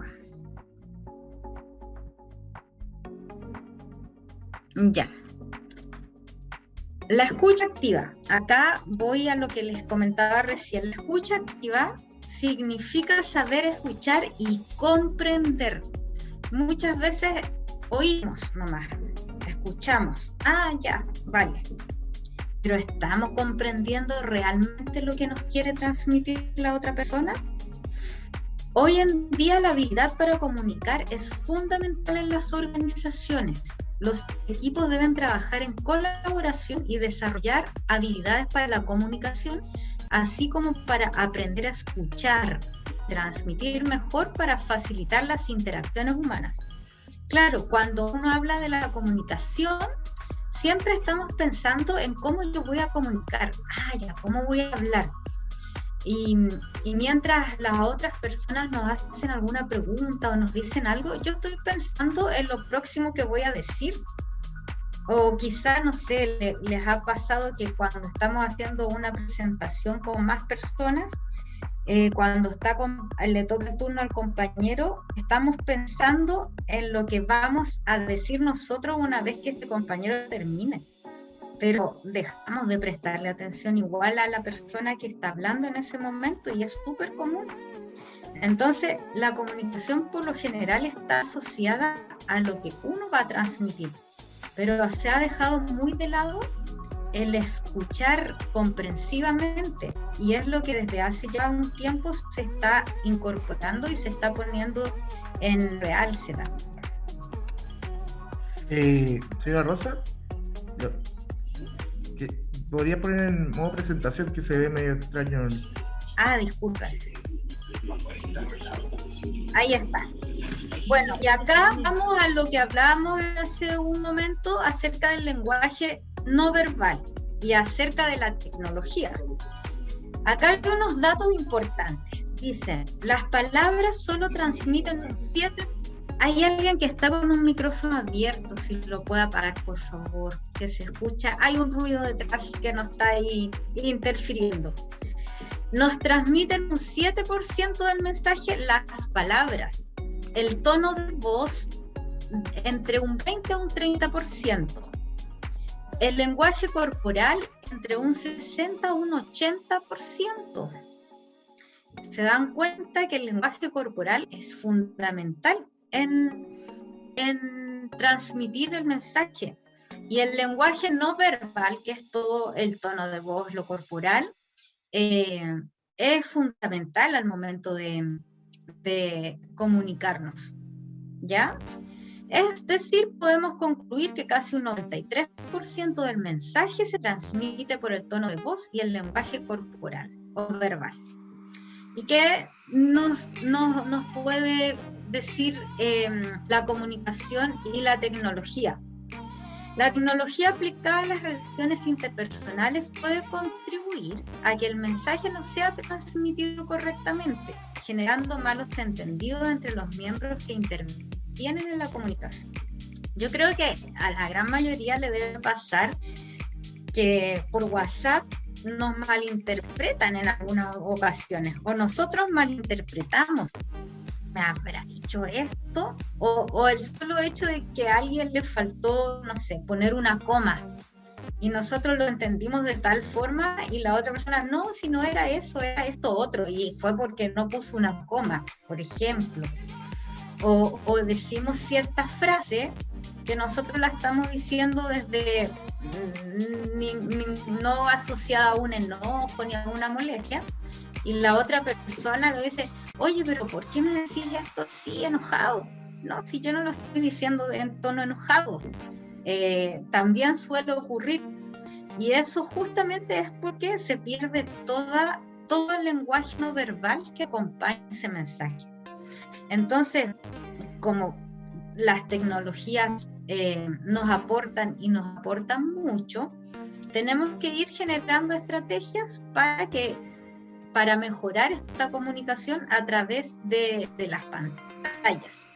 Ya. La escucha activa. Acá voy a lo que les comentaba recién. La escucha activa significa saber escuchar y comprender. Muchas veces oímos nomás, escuchamos. Ah, ya, vale. Pero ¿estamos comprendiendo realmente lo que nos quiere transmitir la otra persona? Hoy en día la habilidad para comunicar es fundamental en las organizaciones. Los equipos deben trabajar en colaboración y desarrollar habilidades para la comunicación, así como para aprender a escuchar, transmitir mejor para facilitar las interacciones humanas. Claro, cuando uno habla de la comunicación, siempre estamos pensando en cómo yo voy a comunicar. Ah, ya, ¿cómo voy a hablar? Y mientras las otras personas nos hacen alguna pregunta o nos dicen algo, yo estoy pensando en lo próximo que voy a decir. O quizá, no sé, les ha pasado que cuando estamos haciendo una presentación con más personas, cuando le toca el turno al compañero, estamos pensando en lo que vamos a decir nosotros una vez que este compañero termine. Pero dejamos de prestarle atención igual a la persona que está hablando en ese momento, y es súper común. Entonces, la comunicación por lo general está asociada a lo que uno va a transmitir, pero se ha dejado muy de lado el escuchar comprensivamente, y es lo que desde hace ya un tiempo se está incorporando y se está poniendo en realce también. Señora Rosa, podría poner en modo presentación, que se ve medio extraño. Ah, disculpa. Ahí está. Bueno, y acá vamos a lo que hablábamos hace un momento acerca del lenguaje no verbal y acerca de la tecnología. Acá hay unos datos importantes. Dicen, las palabras solo transmiten un 7 Hay alguien que está con un micrófono abierto, si lo puede apagar, por favor, que se escucha. Hay un ruido detrás que nos está ahí interfiriendo. Nos transmiten un 7% del mensaje las palabras. El tono de voz entre un 20 a un 30%. El lenguaje corporal entre un 60 a un 80%. Se dan cuenta que el lenguaje corporal es fundamental en transmitir el mensaje. Y el lenguaje no verbal, que es todo el tono de voz, lo corporal, es fundamental al momento de comunicarnos, ¿ya? Es decir, podemos concluir que casi un 93% del mensaje se transmite por el tono de voz y el lenguaje corporal o verbal. ¿Y qué nos puede decir la comunicación y la tecnología? La tecnología aplicada a las relaciones interpersonales puede contribuir a que el mensaje no sea transmitido correctamente, generando malos entendidos entre los miembros que intervienen en la comunicación. Yo creo que a la gran mayoría le debe pasar que por WhatsApp nos malinterpretan en algunas ocasiones, o nosotros malinterpretamos. ¿Me habrá dicho esto? O el solo hecho de que a alguien le faltó, no sé, poner una coma, y nosotros lo entendimos de tal forma, y la otra persona, no, si no era eso, era esto otro, y fue porque no puso una coma, por ejemplo. O decimos ciertas frases que nosotros la estamos diciendo desde no asociada a un enojo ni a una molestia, y la otra persona lo dice, oye, pero ¿por qué me decís esto así enojado? No, si yo no lo estoy diciendo en tono enojado. También suele ocurrir, y eso justamente es porque se pierde todo el lenguaje no verbal que acompaña ese mensaje. Entonces, como las tecnologías nos aportan mucho, tenemos que ir generando estrategias para mejorar esta comunicación a través de las pantallas.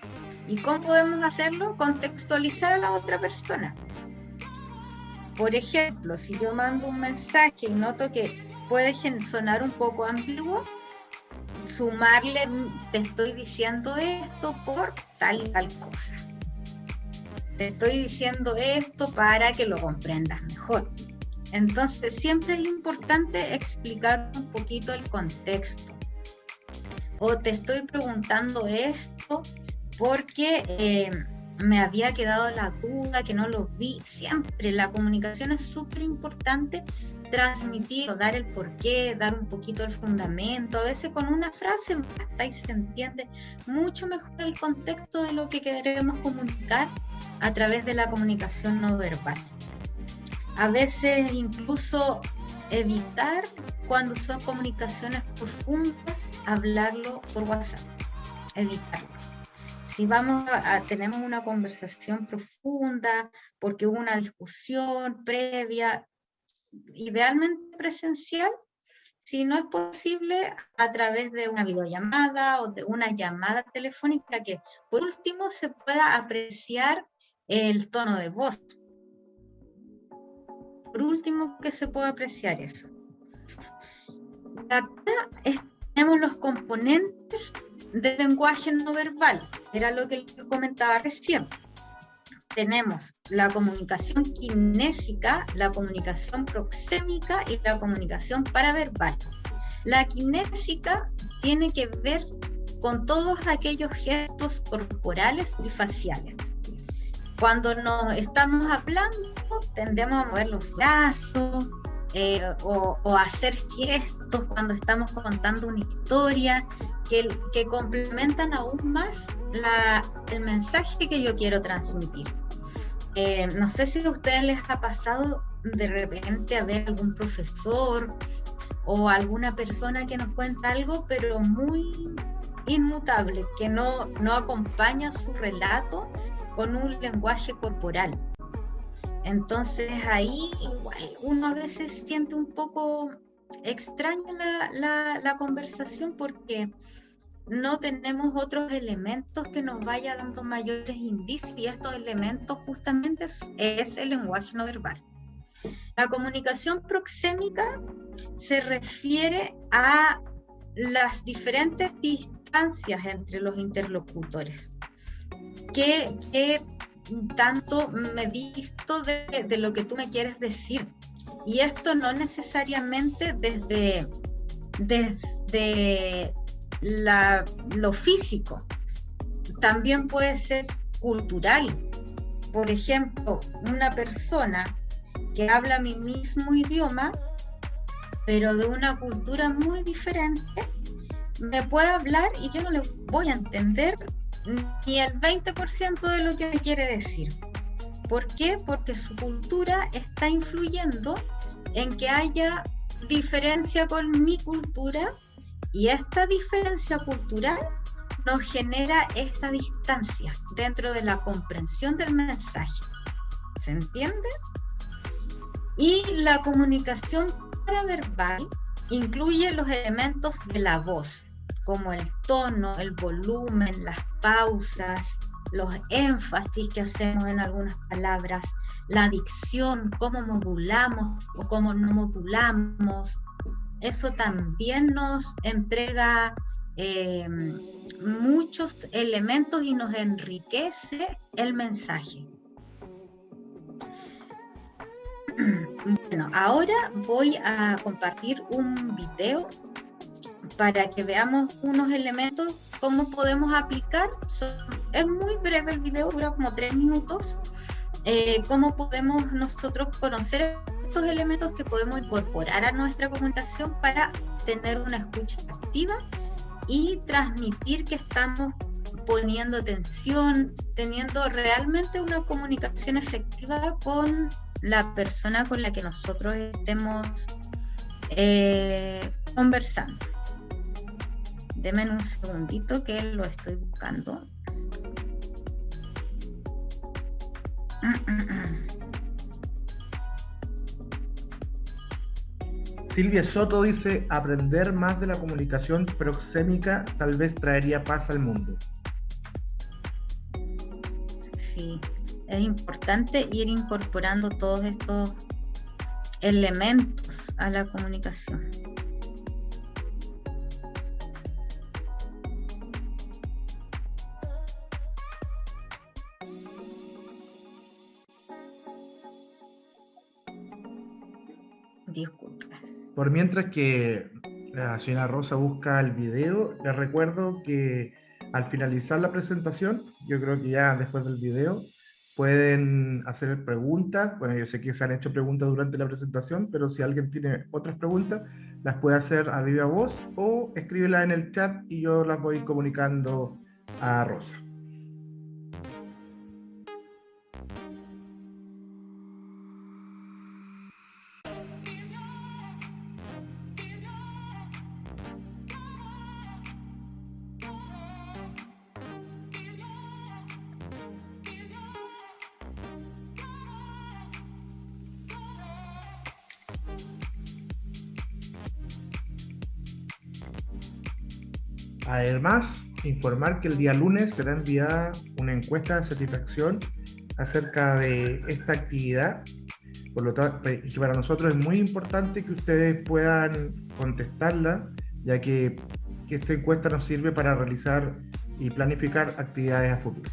¿Y cómo podemos hacerlo? Contextualizar a la otra persona. Por ejemplo, si yo mando un mensaje y noto que puede sonar un poco ambiguo, sumarle, te estoy diciendo esto por tal y tal cosa. Te estoy diciendo esto para que lo comprendas mejor. Entonces, siempre es importante explicar un poquito el contexto. O te estoy preguntando esto porque me había quedado la duda, que no lo vi. Siempre la comunicación es súper importante, transmitir o dar el porqué, dar un poquito el fundamento. A veces con una frase basta y se entiende mucho mejor el contexto de lo que queremos comunicar a través de la comunicación no verbal. A veces incluso evitar, cuando son comunicaciones profundas, hablarlo por WhatsApp. Evitarlo. Si tenemos una conversación profunda, porque hubo una discusión previa, idealmente presencial, si no es posible, a través de una videollamada o de una llamada telefónica, que por último se pueda apreciar el tono de voz. Por último, que se pueda apreciar eso. Acá tenemos los componentes del lenguaje no verbal, era lo que les comentaba recién. Tenemos la comunicación kinésica, la comunicación proxémica y la comunicación paraverbal. La kinésica tiene que ver con todos aquellos gestos corporales y faciales. Cuando nos estamos hablando, tendemos a mover los brazos o hacer gestos cuando estamos contando una historia que complementan aún más el mensaje que yo quiero transmitir. No sé si a ustedes les ha pasado de repente a ver algún profesor o alguna persona que nos cuenta algo, pero muy inmutable, que no acompaña su relato con un lenguaje corporal. Entonces ahí igual uno a veces siente un poco extraña la conversación, porque no tenemos otros elementos que nos vaya dando mayores indicios, y estos elementos justamente es el lenguaje no verbal. La comunicación proxémica se refiere a las diferentes distancias entre los interlocutores. ¿Qué tanto me disto de lo que tú me quieres decir? Y esto no necesariamente desde lo físico, también puede ser cultural. Por ejemplo, una persona que habla mi mismo idioma, pero de una cultura muy diferente, me puede hablar y yo no le voy a entender ni el 20% de lo que me quiere decir. ¿Por qué? Porque su cultura está influyendo en que haya diferencia con mi cultura, y esta diferencia cultural nos genera esta distancia dentro de la comprensión del mensaje. ¿Se entiende? Y la comunicación paraverbal incluye los elementos de la voz, como el tono, el volumen, las pausas, los énfasis que hacemos en algunas palabras, la dicción, cómo modulamos o cómo no modulamos. Eso también nos entrega muchos elementos y nos enriquece el mensaje. Bueno, ahora voy a compartir un video para que veamos unos elementos, cómo podemos aplicar. Es muy breve el video, dura como 3 minutos. Cómo podemos nosotros conocer estos elementos que podemos incorporar a nuestra comunicación para tener una escucha activa y transmitir que estamos poniendo atención, teniendo realmente una comunicación efectiva con la persona con la que nosotros estemos conversando. Denme un segundito que lo estoy buscando. Silvia Soto dice: aprender más de la comunicación proxémica tal vez traería paz al mundo. Sí, es importante ir incorporando todos estos elementos a la comunicación. Disculpa. Por mientras que la señora Rosa busca el video, les recuerdo que al finalizar la presentación, yo creo que ya después del video, pueden hacer preguntas. Bueno, yo sé que se han hecho preguntas durante la presentación, pero si alguien tiene otras preguntas, las puede hacer a viva voz o escríbela en el chat y yo las voy comunicando a Rosa. Además, informar que el día lunes será enviada una encuesta de satisfacción acerca de esta actividad. Por lo tanto, y para nosotros es muy importante que ustedes puedan contestarla, ya que esta encuesta nos sirve para realizar y planificar actividades a futuro.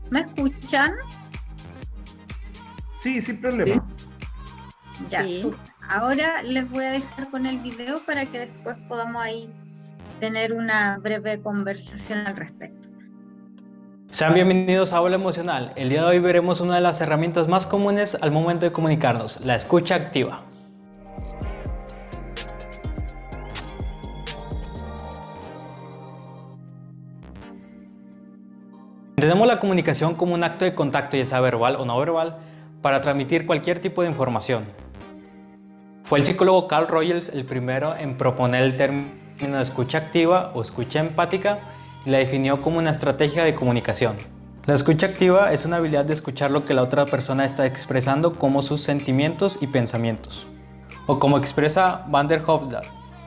¿Me escuchan? Sí, sin problema. Ya, Sí. ahora les voy a dejar con el video para que después podamos ahí tener una breve conversación al respecto. Sean bienvenidos a Aula Emocional. El día de hoy veremos una de las herramientas más comunes al momento de comunicarnos, la escucha activa. Entendemos la comunicación como un acto de contacto, ya sea verbal o no verbal, para transmitir cualquier tipo de información. Fue el psicólogo Carl Rogers el primero en proponer el término de escucha activa o escucha empática y la definió como una estrategia de comunicación. La escucha activa es una habilidad de escuchar lo que la otra persona está expresando como sus sentimientos y pensamientos. O como expresa Van der Hofstad,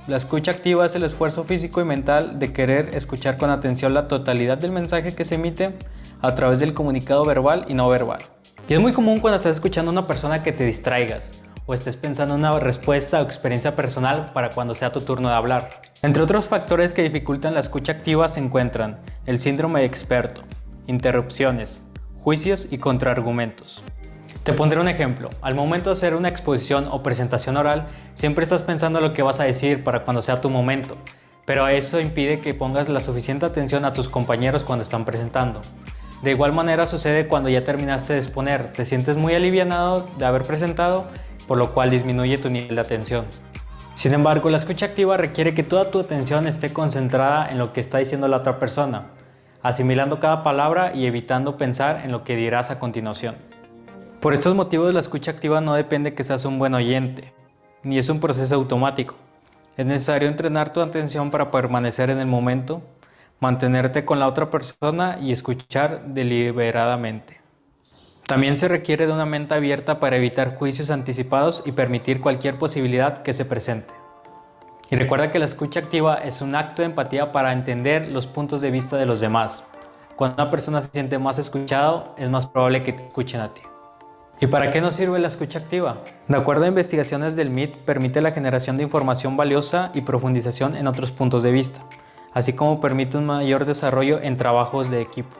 la escucha activa es el esfuerzo físico y mental de querer escuchar con atención la totalidad del mensaje que se emite a través del comunicado verbal y no verbal. Y es muy común cuando estás escuchando a una persona que te distraigas o estés pensando en una respuesta o experiencia personal para cuando sea tu turno de hablar. Entre otros factores que dificultan la escucha activa se encuentran el síndrome de experto, interrupciones, juicios y contraargumentos. Te pondré un ejemplo. Al momento de hacer una exposición o presentación oral, siempre estás pensando lo que vas a decir para cuando sea tu momento, pero eso impide que pongas la suficiente atención a tus compañeros cuando están presentando. De igual manera sucede cuando ya terminaste de exponer, te sientes muy alivianado de haber presentado, por lo cual disminuye tu nivel de atención. Sin embargo, la escucha activa requiere que toda tu atención esté concentrada en lo que está diciendo la otra persona, asimilando cada palabra y evitando pensar en lo que dirás a continuación. Por estos motivos, la escucha activa no depende que seas un buen oyente, ni es un proceso automático. Es necesario entrenar tu atención para permanecer en el momento, mantenerte con la otra persona y escuchar deliberadamente. También se requiere de una mente abierta para evitar juicios anticipados y permitir cualquier posibilidad que se presente. Y recuerda que la escucha activa es un acto de empatía para entender los puntos de vista de los demás. Cuando una persona se siente más escuchado, es más probable que te escuchen a ti. ¿Y para qué nos sirve la escucha activa? De acuerdo a investigaciones del MIT, permite la generación de información valiosa y profundización en otros puntos de vista, así como permite un mayor desarrollo en trabajos de equipo.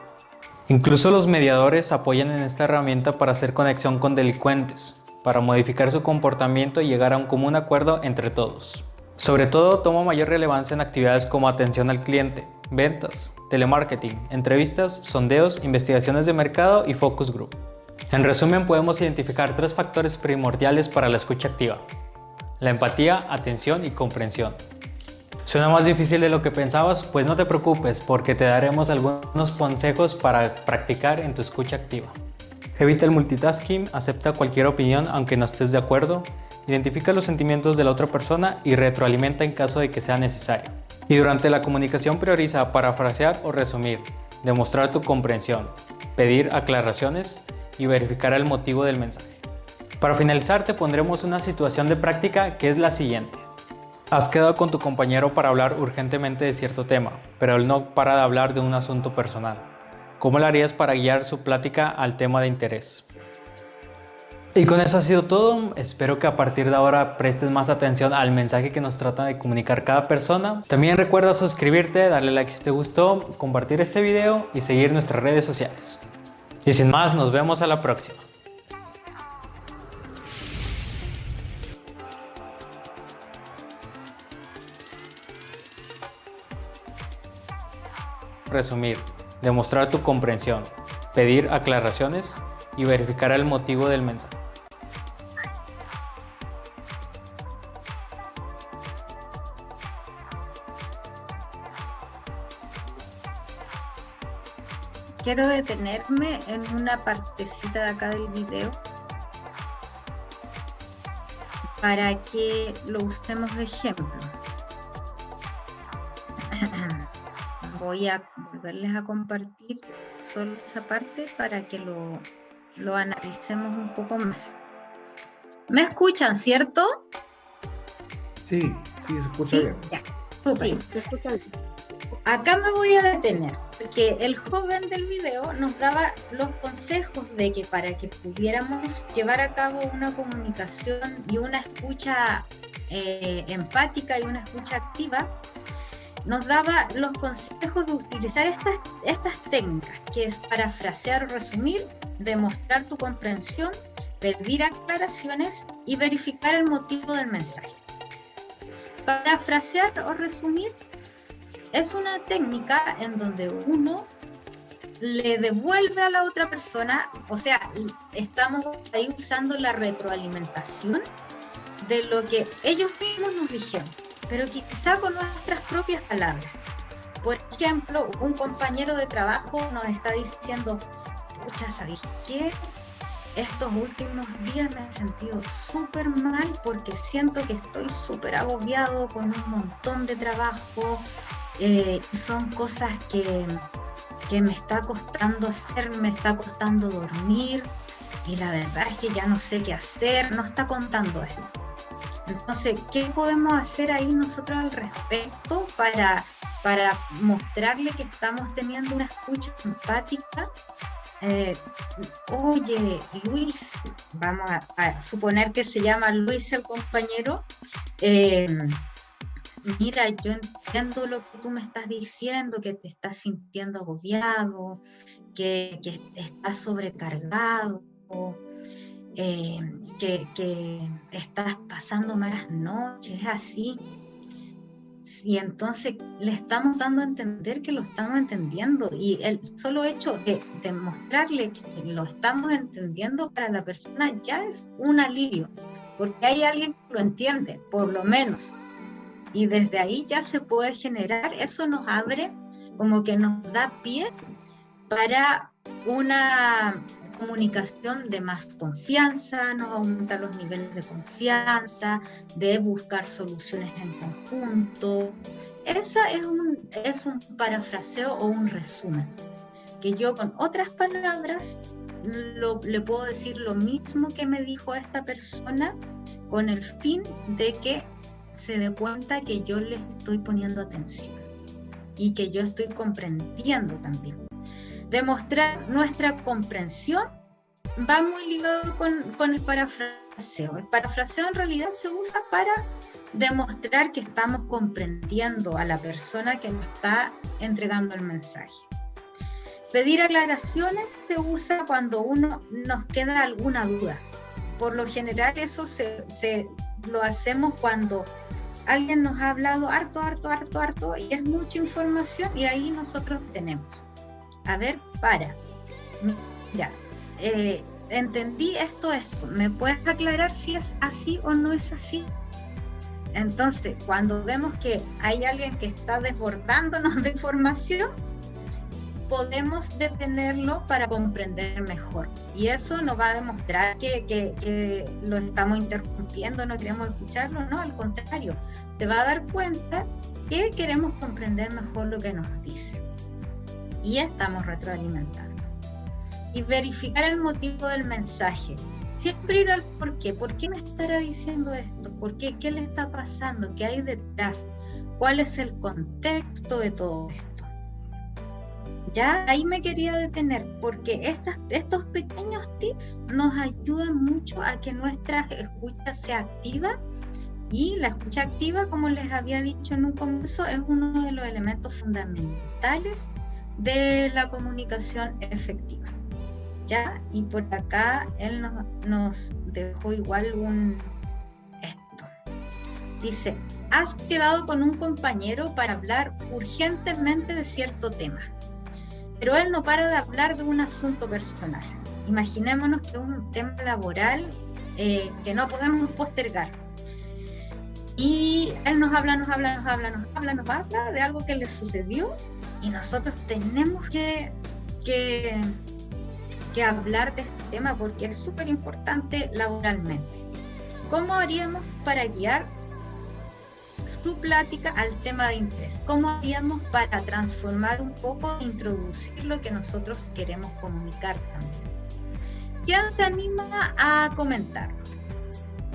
Incluso los mediadores apoyan en esta herramienta para hacer conexión con delincuentes, para modificar su comportamiento y llegar a un común acuerdo entre todos. Sobre todo, toma mayor relevancia en actividades como atención al cliente, ventas, telemarketing, entrevistas, sondeos, investigaciones de mercado y focus group. En resumen, podemos identificar 3 factores primordiales para la escucha activa: la empatía, atención y comprensión. ¿Suena más difícil de lo que pensabas? Pues no te preocupes, porque te daremos algunos consejos para practicar en tu escucha activa. Evita el multitasking, acepta cualquier opinión aunque no estés de acuerdo, identifica los sentimientos de la otra persona y retroalimenta en caso de que sea necesario. Y durante la comunicación prioriza parafrasear o resumir, demostrar tu comprensión, pedir aclaraciones y verificar el motivo del mensaje. Para finalizar, te pondremos una situación de práctica que es la siguiente. Has quedado con tu compañero para hablar urgentemente de cierto tema, pero él no para de hablar de un asunto personal. ¿Cómo lo harías para guiar su plática al tema de interés? Y con eso ha sido todo. Espero que a partir de ahora prestes más atención al mensaje que nos trata de comunicar cada persona. También recuerda suscribirte, darle like si te gustó, compartir este video y seguir nuestras redes sociales. Y sin más, nos vemos a la próxima. Resumir, demostrar tu comprensión, pedir aclaraciones y verificar el motivo del mensaje. Quiero detenerme en una partecita de acá del video para que lo usemos de ejemplo. Voy a volverles a compartir solo esa parte para que lo analicemos un poco más. ¿Me escuchan, cierto? Sí, se escucha bien. Ya, súper. Sí, se escucha bien. Acá me voy a detener, porque el joven del video nos daba los consejos de que para que pudiéramos llevar a cabo una comunicación y una escucha empática y una escucha activa, nos daba los consejos de utilizar estas técnicas, que es parafrasear o resumir, demostrar tu comprensión, pedir aclaraciones y verificar el motivo del mensaje. Parafrasear o resumir es una técnica en donde uno le devuelve a la otra persona, o sea, estamos ahí usando la retroalimentación de lo que ellos mismos nos dijeron, pero quizá con nuestras propias palabras. Por ejemplo, un compañero de trabajo nos está diciendo: pucha, ¿sabes qué? estos últimos días me he sentido súper mal porque siento que estoy súper agobiado con un montón de trabajo. Son cosas que me está costando hacer, me está costando dormir, y la verdad es que ya no sé qué hacer, no está contando esto. Entonces, ¿qué podemos hacer ahí nosotros al respecto para mostrarle que estamos teniendo una escucha empática? Oye, Luis, vamos a suponer que se llama Luis el compañero, mira, yo entiendo lo que tú me estás diciendo, que te estás sintiendo agobiado, que estás sobrecargado, que estás pasando malas noches, es así. Y entonces le estamos dando a entender que lo estamos entendiendo, y el solo hecho de mostrarle que lo estamos entendiendo para la persona ya es un alivio, porque hay alguien que lo entiende, por lo menos. Y desde ahí ya se puede generar, eso nos abre, como que nos da pie para una comunicación de más confianza, nos aumenta los niveles de confianza, de buscar soluciones en conjunto. Esa es un parafraseo o un resumen, que yo con otras palabras le puedo decir lo mismo que me dijo esta persona, con el fin de que se dé cuenta que yo le estoy poniendo atención y que yo estoy comprendiendo también. Demostrar nuestra comprensión va muy ligado con el parafraseo. El parafraseo en realidad se usa para demostrar que estamos comprendiendo a la persona que nos está entregando el mensaje. Pedir aclaraciones se usa cuando nos queda alguna duda. Por lo general eso lo hacemos cuando alguien nos ha hablado harto y es mucha información, y ahí nosotros tenemos. A ver, ya, entendí esto, ¿me puedes aclarar si es así o no es así? Entonces, cuando vemos que hay alguien que está desbordándonos de información, podemos detenerlo para comprender mejor, y eso nos va a demostrar que lo estamos interrumpiendo, no queremos escucharlo, no, al contrario, te va a dar cuenta que queremos comprender mejor lo que nos dice, y estamos retroalimentando. Y verificar el motivo del mensaje, siempre ir al por qué me estará diciendo esto, por qué, qué le está pasando, qué hay detrás, cuál es el contexto de todo esto. Ya ahí me quería detener, porque estos pequeños tips nos ayudan mucho a que nuestra escucha sea activa, y la escucha activa, como les había dicho en un comienzo, es uno de los elementos fundamentales de la comunicación efectiva. Ya, y por acá él nos dejó igual esto. Dice, has quedado con un compañero para hablar urgentemente de cierto tema, pero él no para de hablar de un asunto personal. Imaginémonos que es un tema laboral que no podemos postergar. Y él nos habla de algo que le sucedió, y nosotros tenemos que hablar de este tema porque es súper importante laboralmente. ¿Cómo haríamos para guiar su plática al tema de interés? ¿Cómo haríamos para transformar un poco, introducir lo que nosotros queremos comunicar también? ¿Quién se anima a comentarlo?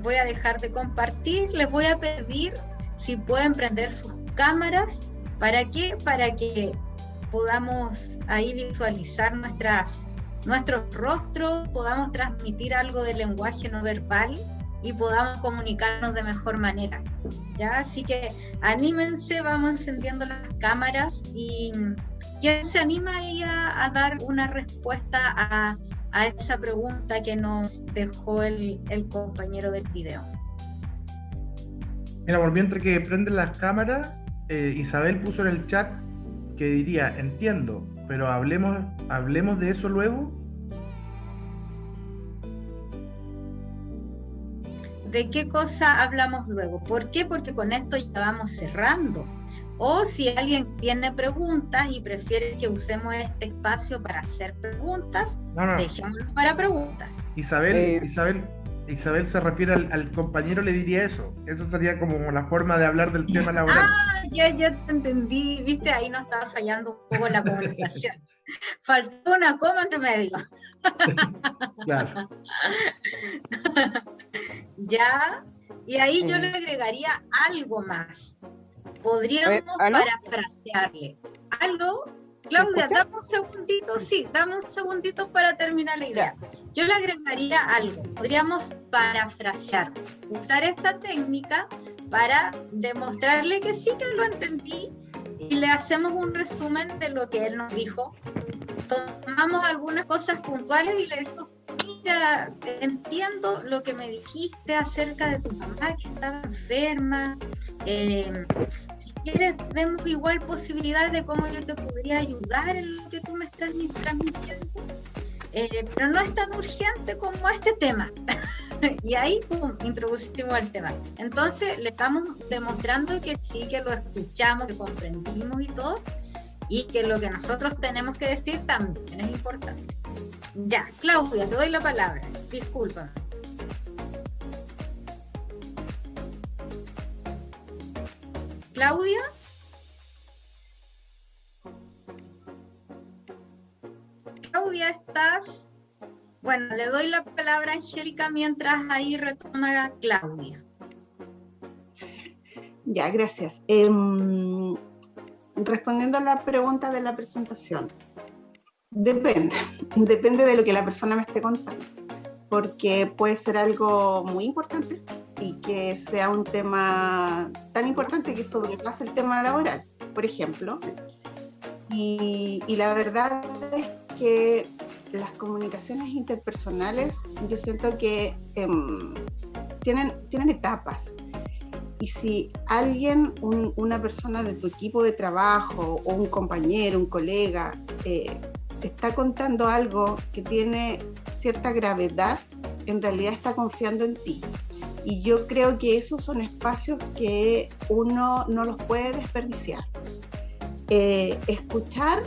Voy a dejar de compartir, les voy a pedir si pueden prender sus cámaras. ¿Para qué? Para que podamos ahí visualizar nuestros rostros, podamos transmitir algo del lenguaje no verbal y podamos comunicarnos de mejor manera. ¿Ya? Así que anímense, vamos encendiendo las cámaras, y ¿quién se anima ahí a dar una respuesta a esa pregunta que nos dejó el compañero del video? Mira, por mientras que prenden las cámaras, Isabel puso en el chat que diría, entiendo, pero hablemos de eso luego. ¿de qué cosa hablamos luego? ¿Por qué? Porque con esto ya vamos cerrando. O si alguien tiene preguntas y prefiere que usemos este espacio para hacer preguntas, dejémoslo para preguntas. Isabel se refiere al compañero, le diría eso. Eso sería como la forma de hablar del tema laboral. Ah, ya te entendí. Viste, ahí nos estaba fallando un poco la comunicación. Faltó una coma entre medio. Claro. Ya, y ahí yo le agregaría algo más. Podríamos parafrasearle. ¿Aló? Claudia, dame un segundito, dame un segundito para terminar la idea. Yo le agregaría algo. Podríamos parafrasear, usar esta técnica para demostrarle que sí que lo entendí y le hacemos un resumen de lo que él nos dijo. Tomamos algunas cosas puntuales y le decimos, mira, entiendo lo que me dijiste acerca de tu mamá que estaba enferma. Si quieres, vemos igual posibilidades de cómo yo te podría ayudar en lo que tú me estás transmitiendo. Pero no es tan urgente como este tema. Y ahí, pum, introducimos el tema. Entonces, le estamos demostrando que sí, que lo escuchamos, que comprendimos y todo, y que lo que nosotros tenemos que decir también es importante. Ya, Claudia, te doy la palabra. Discúlpame. Claudia. Claudia, ¿estás? Bueno, le doy la palabra a Angélica mientras ahí retoma Claudia. Ya, gracias. Respondiendo a la pregunta de la presentación, depende de lo que la persona me esté contando, porque puede ser algo muy importante y que sea un tema tan importante que sobrepase el tema laboral, por ejemplo. Y la verdad es que las comunicaciones interpersonales, yo siento que tienen etapas. Y si alguien, una persona de tu equipo de trabajo o un compañero, un colega, te está contando algo que tiene cierta gravedad, en realidad está confiando en ti. Y yo creo que esos son espacios que uno no los puede desperdiciar. Escuchar,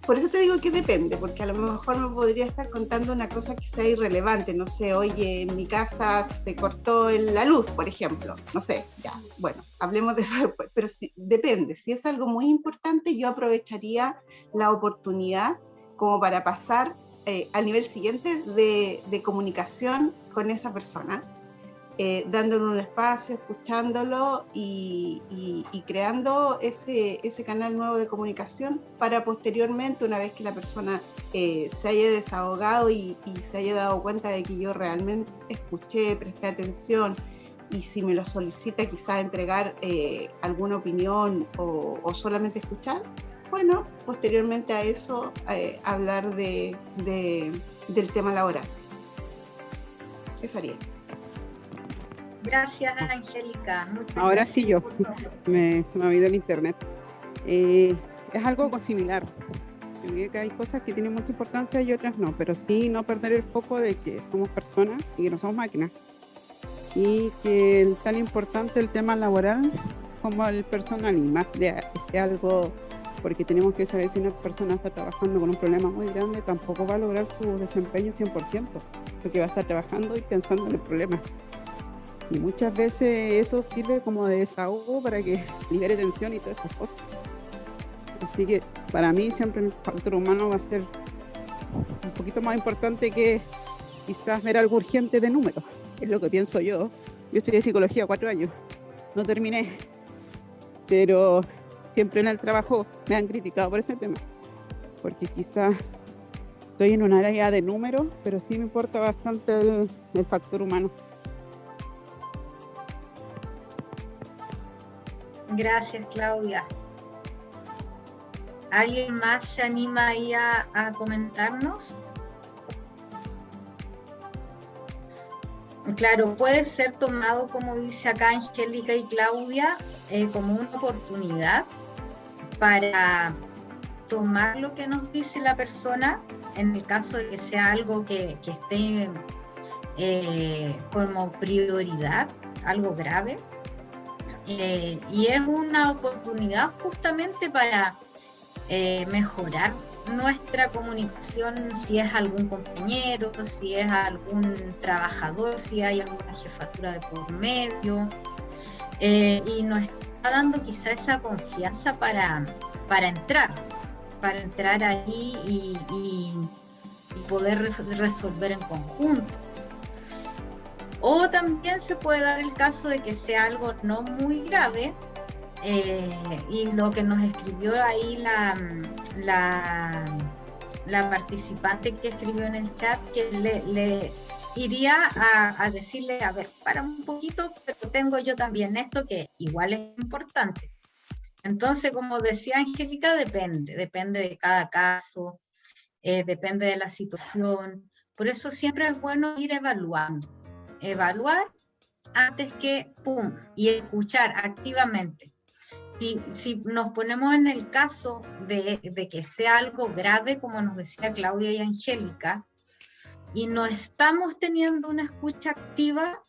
por eso te digo que depende, porque a lo mejor me podría estar contando una cosa que sea irrelevante, no sé, oye, en mi casa se cortó la luz, por ejemplo, no sé, ya, bueno, hablemos de eso después, pero sí, depende, si es algo muy importante, yo aprovecharía la oportunidad como para pasar al nivel siguiente de comunicación con esa persona, dándole un espacio, escuchándolo y creando ese canal nuevo de comunicación para posteriormente, una vez que la persona se haya desahogado y se haya dado cuenta de que yo realmente escuché, presté atención, y si me lo solicita quizás entregar alguna opinión o solamente escuchar, bueno, posteriormente a eso hablar del tema laboral. Eso haría. Gracias, Angélica. Ahora sí yo, se me ha ido el internet. Es algo similar. Yo creo que hay cosas que tienen mucha importancia y otras no, pero sí no perder el foco de que somos personas y que no somos máquinas. Y que es tan importante el tema laboral como el personal, y más de que sea algo, porque tenemos que saber si una persona está trabajando con un problema muy grande, tampoco va a lograr su desempeño 100%, porque va a estar trabajando y pensando en el problema. Y muchas veces eso sirve como de desahogo para que libere tensión y todas esas cosas. Así que para mí siempre el factor humano va a ser un poquito más importante que quizás ver algo urgente de números. Es lo que pienso yo. Yo estudié psicología 4 años, no terminé, pero siempre en el trabajo me han criticado por ese tema, porque quizás estoy en un área de números, pero sí me importa bastante el factor humano. Gracias, Claudia. ¿Alguien más se anima ahí a comentarnos? Claro, puede ser tomado, como dice acá Angélica y Claudia, como una oportunidad para tomar lo que nos dice la persona, en el caso de que sea algo que esté como prioridad, algo grave, y es una oportunidad justamente para mejorar nuestra comunicación, si es algún compañero, si es algún trabajador, si hay alguna jefatura de por medio, y nos está dando quizá esa confianza para entrar ahí y poder resolver en conjunto. O también se puede dar el caso de que sea algo no muy grave, y lo que nos escribió ahí la participante que escribió en el chat, que le iría a decirle, a ver, para un poquito, pero tengo yo también esto que igual es importante. Entonces, como decía Angélica, depende de cada caso, depende de la situación. Por eso siempre es bueno ir evaluar antes que pum, y escuchar activamente. Si nos ponemos en el caso de que sea algo grave, como nos decía Claudia y Angélica, y no estamos teniendo una escucha activa,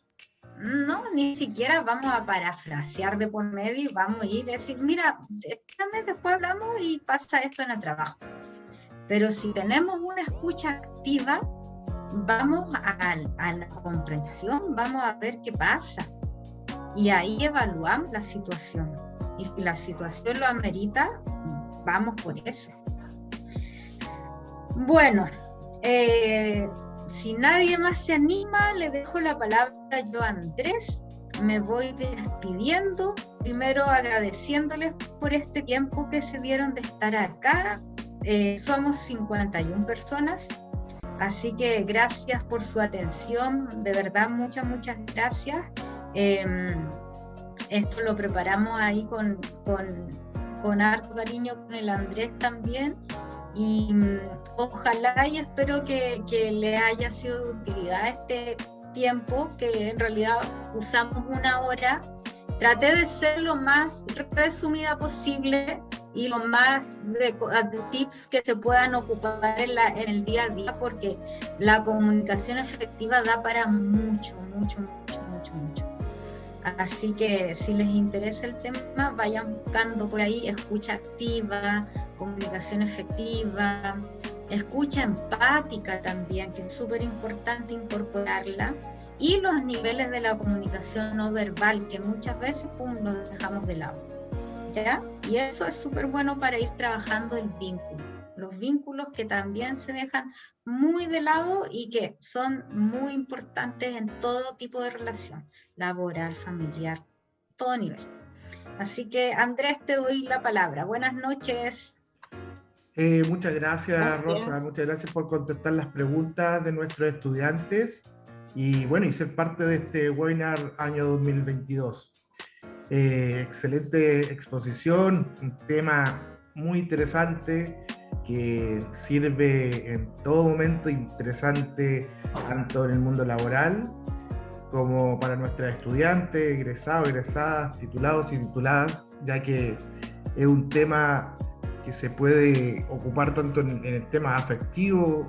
no, ni siquiera vamos a parafrasear de por medio y vamos a ir a decir, mira, después hablamos y pasa esto en el trabajo. Pero si tenemos una escucha activa, vamos a la comprensión, vamos a ver qué pasa. Y ahí evaluamos la situación. Y si la situación lo amerita, vamos por eso. Bueno, si nadie más se anima, le dejo la palabra yo a Andrés. Me voy despidiendo, primero agradeciéndoles por este tiempo que se dieron de estar acá. Somos 51 personas, así que gracias por su atención, de verdad muchas gracias. Esto lo preparamos ahí con harto cariño con el Andrés también, y ojalá y espero que le haya sido de utilidad este tiempo, que en realidad usamos 1 hora. Traté de ser lo más resumida posible y lo más de tips que se puedan ocupar en el día a día, porque la comunicación efectiva da para mucho. Así que si les interesa el tema, vayan buscando por ahí escucha activa, comunicación efectiva, escucha empática también, que es súper importante incorporarla, y los niveles de la comunicación no verbal, que muchas veces los dejamos de lado, ¿ya? Y eso es súper bueno para ir trabajando el vínculo, los vínculos que también se dejan muy de lado y que son muy importantes en todo tipo de relación, laboral, familiar, todo nivel. Así que Andrés, te doy la palabra. Buenas noches. Muchas gracias, Rosa, muchas gracias por contestar las preguntas de nuestros estudiantes y bueno, y ser parte de este webinar año 2022. Excelente exposición, un tema muy interesante que sirve en todo momento, interesante tanto en el mundo laboral como para nuestros estudiantes, egresados, egresadas, titulados y tituladas, ya que es un tema que se puede ocupar tanto en el tema afectivo,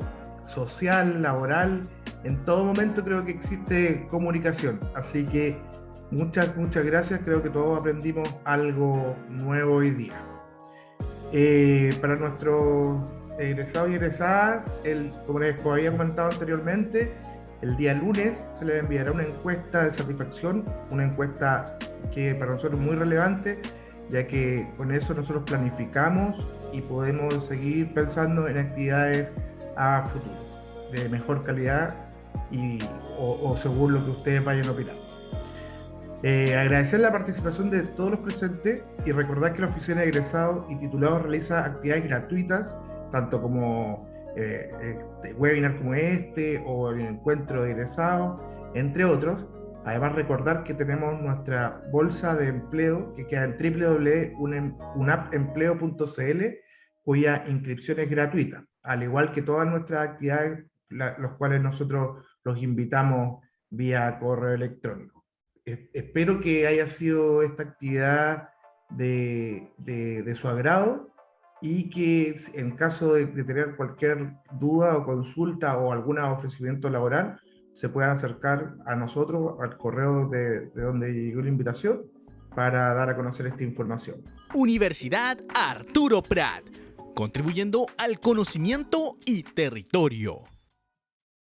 social, laboral. En todo momento creo que existe comunicación, así que muchas gracias, creo que todos aprendimos algo nuevo hoy día. Para nuestros egresados y egresadas, como les había comentado anteriormente, el día lunes se les enviará una encuesta de satisfacción, una encuesta que para nosotros es muy relevante, ya que con eso nosotros planificamos y podemos seguir pensando en actividades a futuro, de mejor calidad o según lo que ustedes vayan opinando. Agradecer la participación de todos los presentes y recordar que la Oficina de Egresados y Titulados realiza actividades gratuitas, tanto como webinar como este o el encuentro de egresados, entre otros. Además, recordar que tenemos nuestra bolsa de empleo que queda en www.unapempleo.cl, cuya inscripción es gratuita, al igual que todas nuestras actividades, los cuales nosotros los invitamos vía correo electrónico. Espero que haya sido esta actividad de su agrado y que en caso de tener cualquier duda o consulta o algún ofrecimiento laboral, se puedan acercar a nosotros, al correo de donde llegó la invitación, para dar a conocer esta información. Universidad Arturo Prat, contribuyendo al conocimiento y territorio.